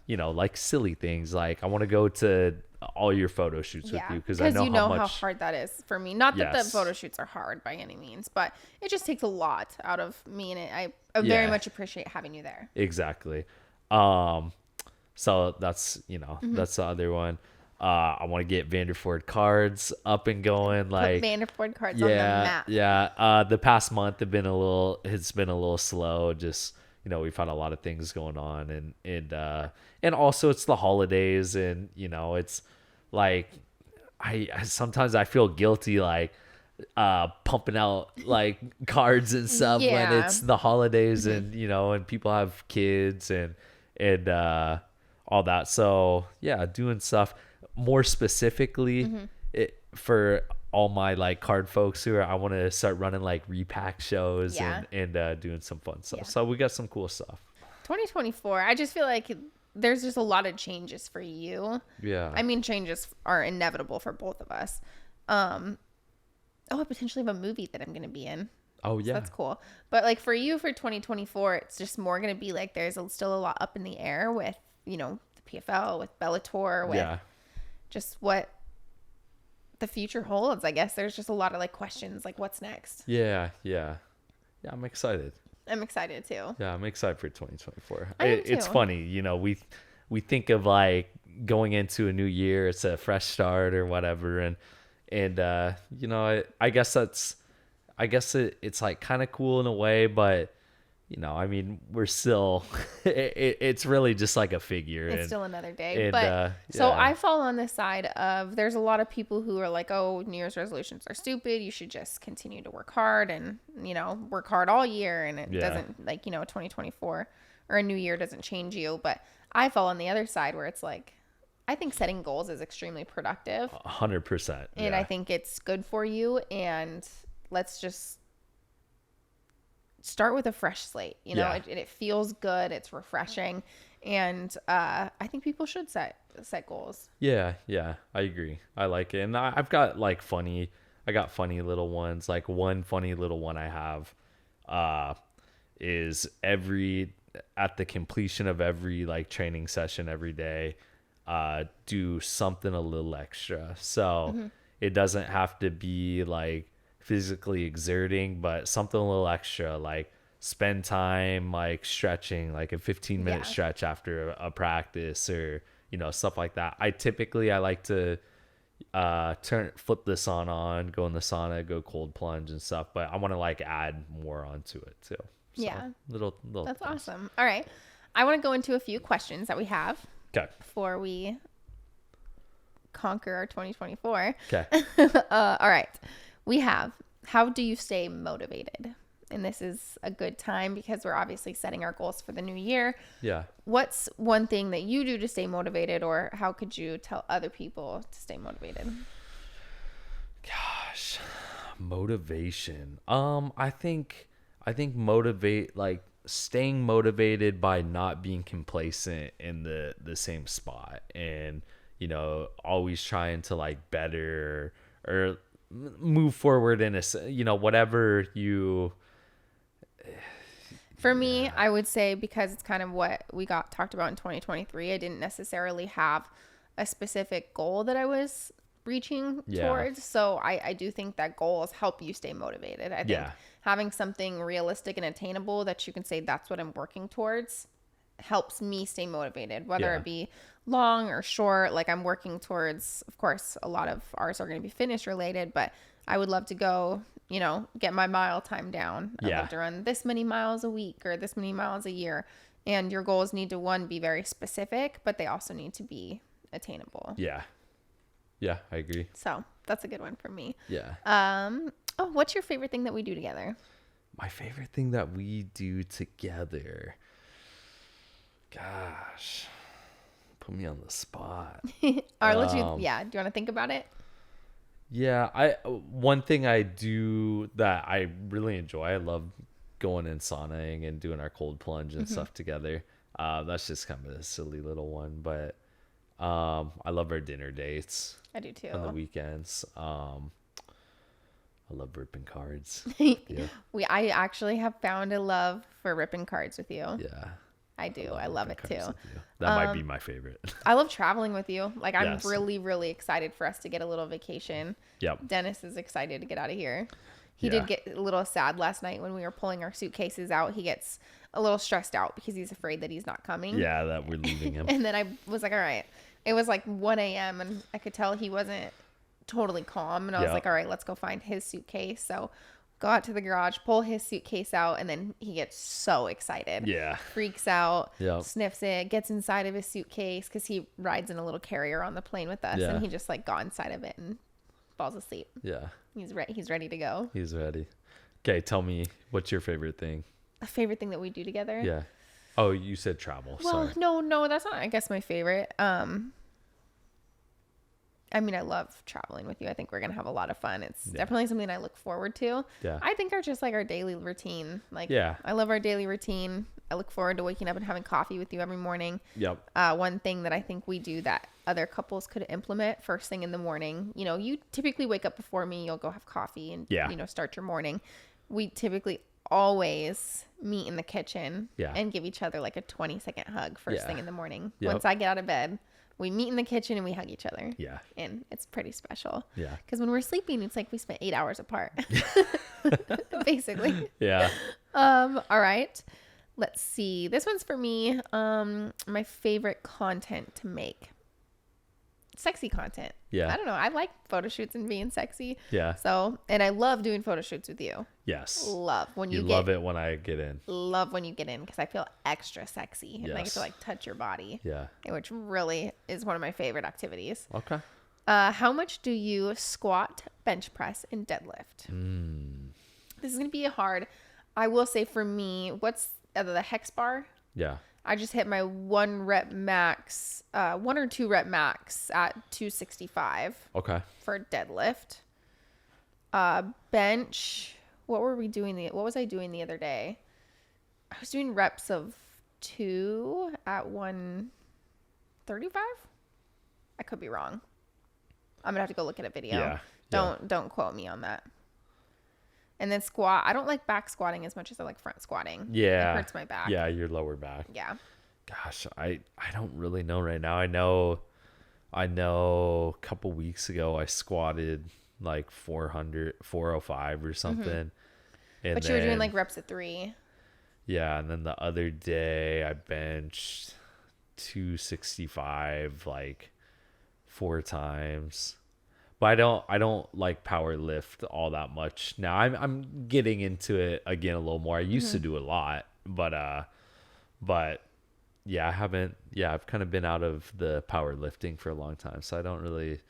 like silly things. Like I want to go to all your photo shoots with you, because I know how hard that is for me. Not that the photo shoots are hard by any means, but it just takes a lot out of me, and I very much appreciate having you there. Exactly. So that's that's the other one. I want to get Vanderford cards up and going. Like put Vanderford cards on the map. Yeah. The past month it's been a little slow. Just we've had a lot of things going on, and also it's the holidays, and it's like I sometimes I feel guilty like pumping out like cards and stuff when it's the holidays, and and people have kids and all that. So doing stuff more specifically for all my like card folks who are, I want to start running like repack shows and doing some fun stuff. Yeah. So we got some cool stuff. 2024. I just feel like there's just a lot of changes for you. Yeah. I mean, changes are inevitable for both of us. I potentially have a movie that I'm going to be in. Oh, yeah. So that's cool. But like for you for 2024, it's just more going to be like there's still a lot up in the air with, you know, the PFL, with Bellator, with just what the future holds. I guess there's just a lot of like questions like what's next. Yeah. I'm excited. I'm excited too. Yeah, I'm excited for 2024. It's funny, you know, we think of like going into a new year, it's a fresh start or whatever, and you know, I guess it's like kind of cool in a way, but you know, I mean, we're still it's really just like a figure. It's still another day. But so I fall on the side of there's a lot of people who are like, oh, New Year's resolutions are stupid. You should just continue to work hard and, you know, work hard all year. And it doesn't like, you know, 2024 or a new year doesn't change you. But I fall on the other side where it's like, I think setting goals is extremely productive. 100%. And I think it's good for you. And let's just start with a fresh slate. You know, it feels good. It's refreshing. And I think people should set goals. Yeah, I agree. I like it. And I've got like funny little ones. Like one funny little one I have is at the completion of every like training session every day, do something a little extra. So it doesn't have to be like physically exerting, but something a little extra, like spend time like stretching, like a 15-minute stretch after a practice, or you know, stuff like that. I like to flip the sauna on, go in the sauna, go cold plunge and stuff, but I want to like add more onto it too. So, little that's things. Awesome. All right, I want to go into a few questions that we have before we conquer our 2024. All right. We have, how do you stay motivated? And this is a good time because we're obviously setting our goals for the new year. Yeah. What's one thing that you do to stay motivated, or how could you tell other people to stay motivated? Gosh, motivation. I think staying motivated by not being complacent in the same spot, and, you know, always trying to like better or move forward in a, you know, whatever you. For me, I would say, because it's kind of what we talked about in 2023, I didn't necessarily have a specific goal that I was reaching towards. So I do think that goals help you stay motivated. I think having something realistic and attainable that you can say that's what I'm working towards helps me stay motivated, whether it be long or short. Like I'm working towards, of course, a lot of ours are going to be fitness related, but I would love to go, you know, get my mile time down. I'd love to run this many miles a week or this many miles a year. And your goals need to, one, be very specific, but they also need to be attainable. Yeah, I agree. So that's a good one for me. Yeah. What's your favorite thing that we do together? My favorite thing that we do together. Gosh, put me on the spot. Or let you, do you want to think about it? Yeah, one thing I do that I really enjoy, I love going and saunaing and doing our cold plunge and stuff together. That's just kind of a silly little one, but I love our dinner dates. I do too. On the weekends. I love ripping cards. I actually have found a love for ripping cards with you. Yeah. I do. I love it too. That might be my favorite. I love traveling with you. Like I'm really, really excited for us to get a little vacation. Yep. Dennis is excited to get out of here. He did get a little sad last night when we were pulling our suitcases out. He gets a little stressed out because he's afraid that he's not coming. Yeah, that we're leaving him. And then I was like, all right. It was like 1 a.m. and I could tell he wasn't totally calm. And I was like, all right, let's go find his suitcase. So go out to the garage, pull his suitcase out, and then he gets so excited. Yeah. Freaks out, sniffs it, gets inside of his suitcase because he rides in a little carrier on the plane with us. And he just like got inside of it and falls asleep. Yeah. He's ready to go. He's ready. Okay, tell me, what's your favorite thing? A favorite thing that we do together? Yeah. Oh, you said travel. Well, sorry. no, that's not, I guess, my favorite. I I mean, I love traveling with you. I think we're going to have a lot of fun. It's definitely something I look forward to. Yeah. I think just like our daily routine. Like, I love our daily routine. I look forward to waking up and having coffee with you every morning. Yep. One thing that I think we do that other couples could implement first thing in the morning, you know, you typically wake up before me, you'll go have coffee and, you know, start your morning. We typically always meet in the kitchen and give each other like a 20-second hug first thing in the morning. Once I get out of bed, we meet in the kitchen and we hug each other. Yeah. And it's pretty special. Yeah. Because when we're sleeping, it's like we spent 8 hours apart. Basically. Yeah. All right. Let's see. This one's for me. My favorite content to make. Sexy content. Yeah. I don't know. I like photo shoots and being sexy. Yeah. So, and I love doing photo shoots with you. Yes. Love when you love it when I get in. Love when you get in because I feel extra sexy and I get to like touch your body. Yeah. Which really is one of my favorite activities. Okay. How much do you squat, bench press, and deadlift? This is gonna be hard. I will say for me, what's the hex bar? Yeah. I just hit my 1 or 2 rep max at 265. Okay. For deadlift. Bench. What was I doing the other day? I was doing reps of 2 at 135. I could be wrong. I'm gonna have to go look at a video. Yeah. Don't quote me on that. And then squat. I don't like back squatting as much as I like front squatting. Yeah. It hurts my back. Yeah, your lower back. Yeah. Gosh, I don't really know right now. I know a couple weeks ago I squatted like 405 or something. Mm-hmm. And but you were doing like reps of 3. Yeah, and then the other day I benched 265 like 4 times. But I don't like power lift all that much now. I'm getting into it again a little more. I used to do a lot, but yeah, I've kind of been out of the powerlifting for a long time, so I don't really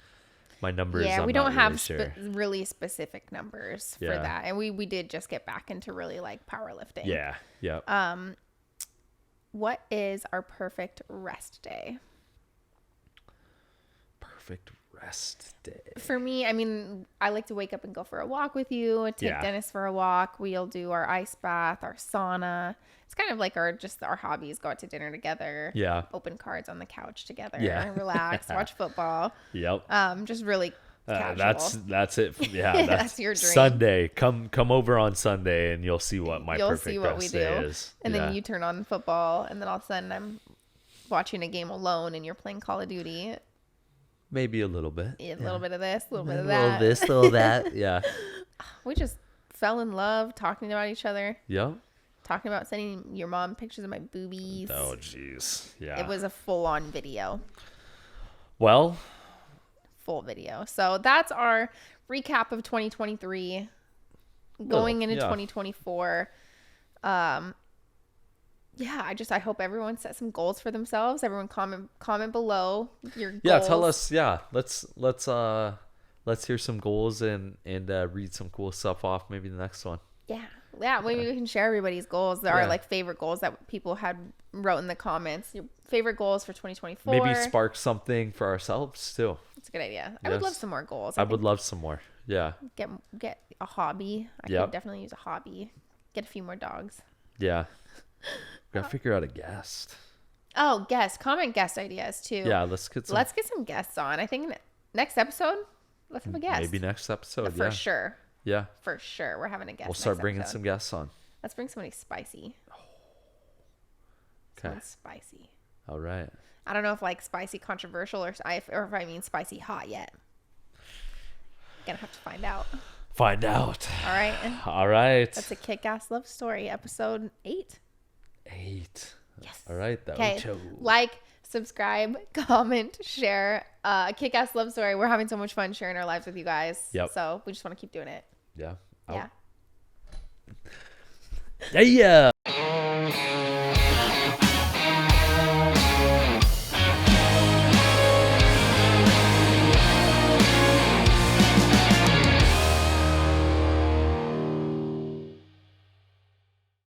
my numbers. Yeah, we don't have really specific numbers for that, and we did just get back into really like powerlifting. Yeah, yeah. What is our perfect rest day? Perfect rest day. For me, I mean, I like to wake up and go for a walk with you, take Dennis for a walk. We'll do our ice bath, our sauna. It's kind of like our hobbies, go out to dinner together. Yeah. Open cards on the couch together. Yeah. Relax, watch football. Yep. Just really casual. That's it. Yeah. That's your dream. Sunday. Come over on Sunday and you'll see what my perfect rest day is. And then you turn on football and then all of a sudden I'm watching a game alone and you're playing Call of Duty. Maybe a little bit. Yeah, a little bit of this, a little bit of that. A little this, a little that. Yeah. We just fell in love talking about each other. Yeah. Talking about sending your mom pictures of my boobies. Oh, jeez. Yeah. It was a full-on video. Well. Full video. So that's our recap of 2023. Going into 2024. Yeah, I hope everyone set some goals for themselves. Everyone comment below your goals. Yeah, tell us. Yeah, let's hear some goals and read some cool stuff off. Maybe the next one. Yeah. Maybe we can share everybody's goals. There are like favorite goals that people had wrote in the comments. Your favorite goals for 2024. Maybe spark something for ourselves too. That's a good idea. I would love some more goals. I would love some more. Yeah. Get a hobby. I could definitely use a hobby. Get a few more dogs. Yeah. Gotta figure out a guest. Oh, comment guest ideas too. Yeah, let's get some guests on. I think next episode, let's have a guest. Maybe next episode, for sure. Yeah, for sure, we're having a guest. We'll start bringing some guests on. Let's bring somebody spicy. Okay. Spicy. All right. I don't know if like spicy controversial or if I mean spicy hot yet. Gonna have to find out. All right. That's a Kick-Ass Love Story, episode 8. 8. Yes. All right. Okay. Like, subscribe, comment, share. Kick-Ass Love Story. We're having so much fun sharing our lives with you guys. Yep. So we just want to keep doing it. Yeah. Yeah. Yeah.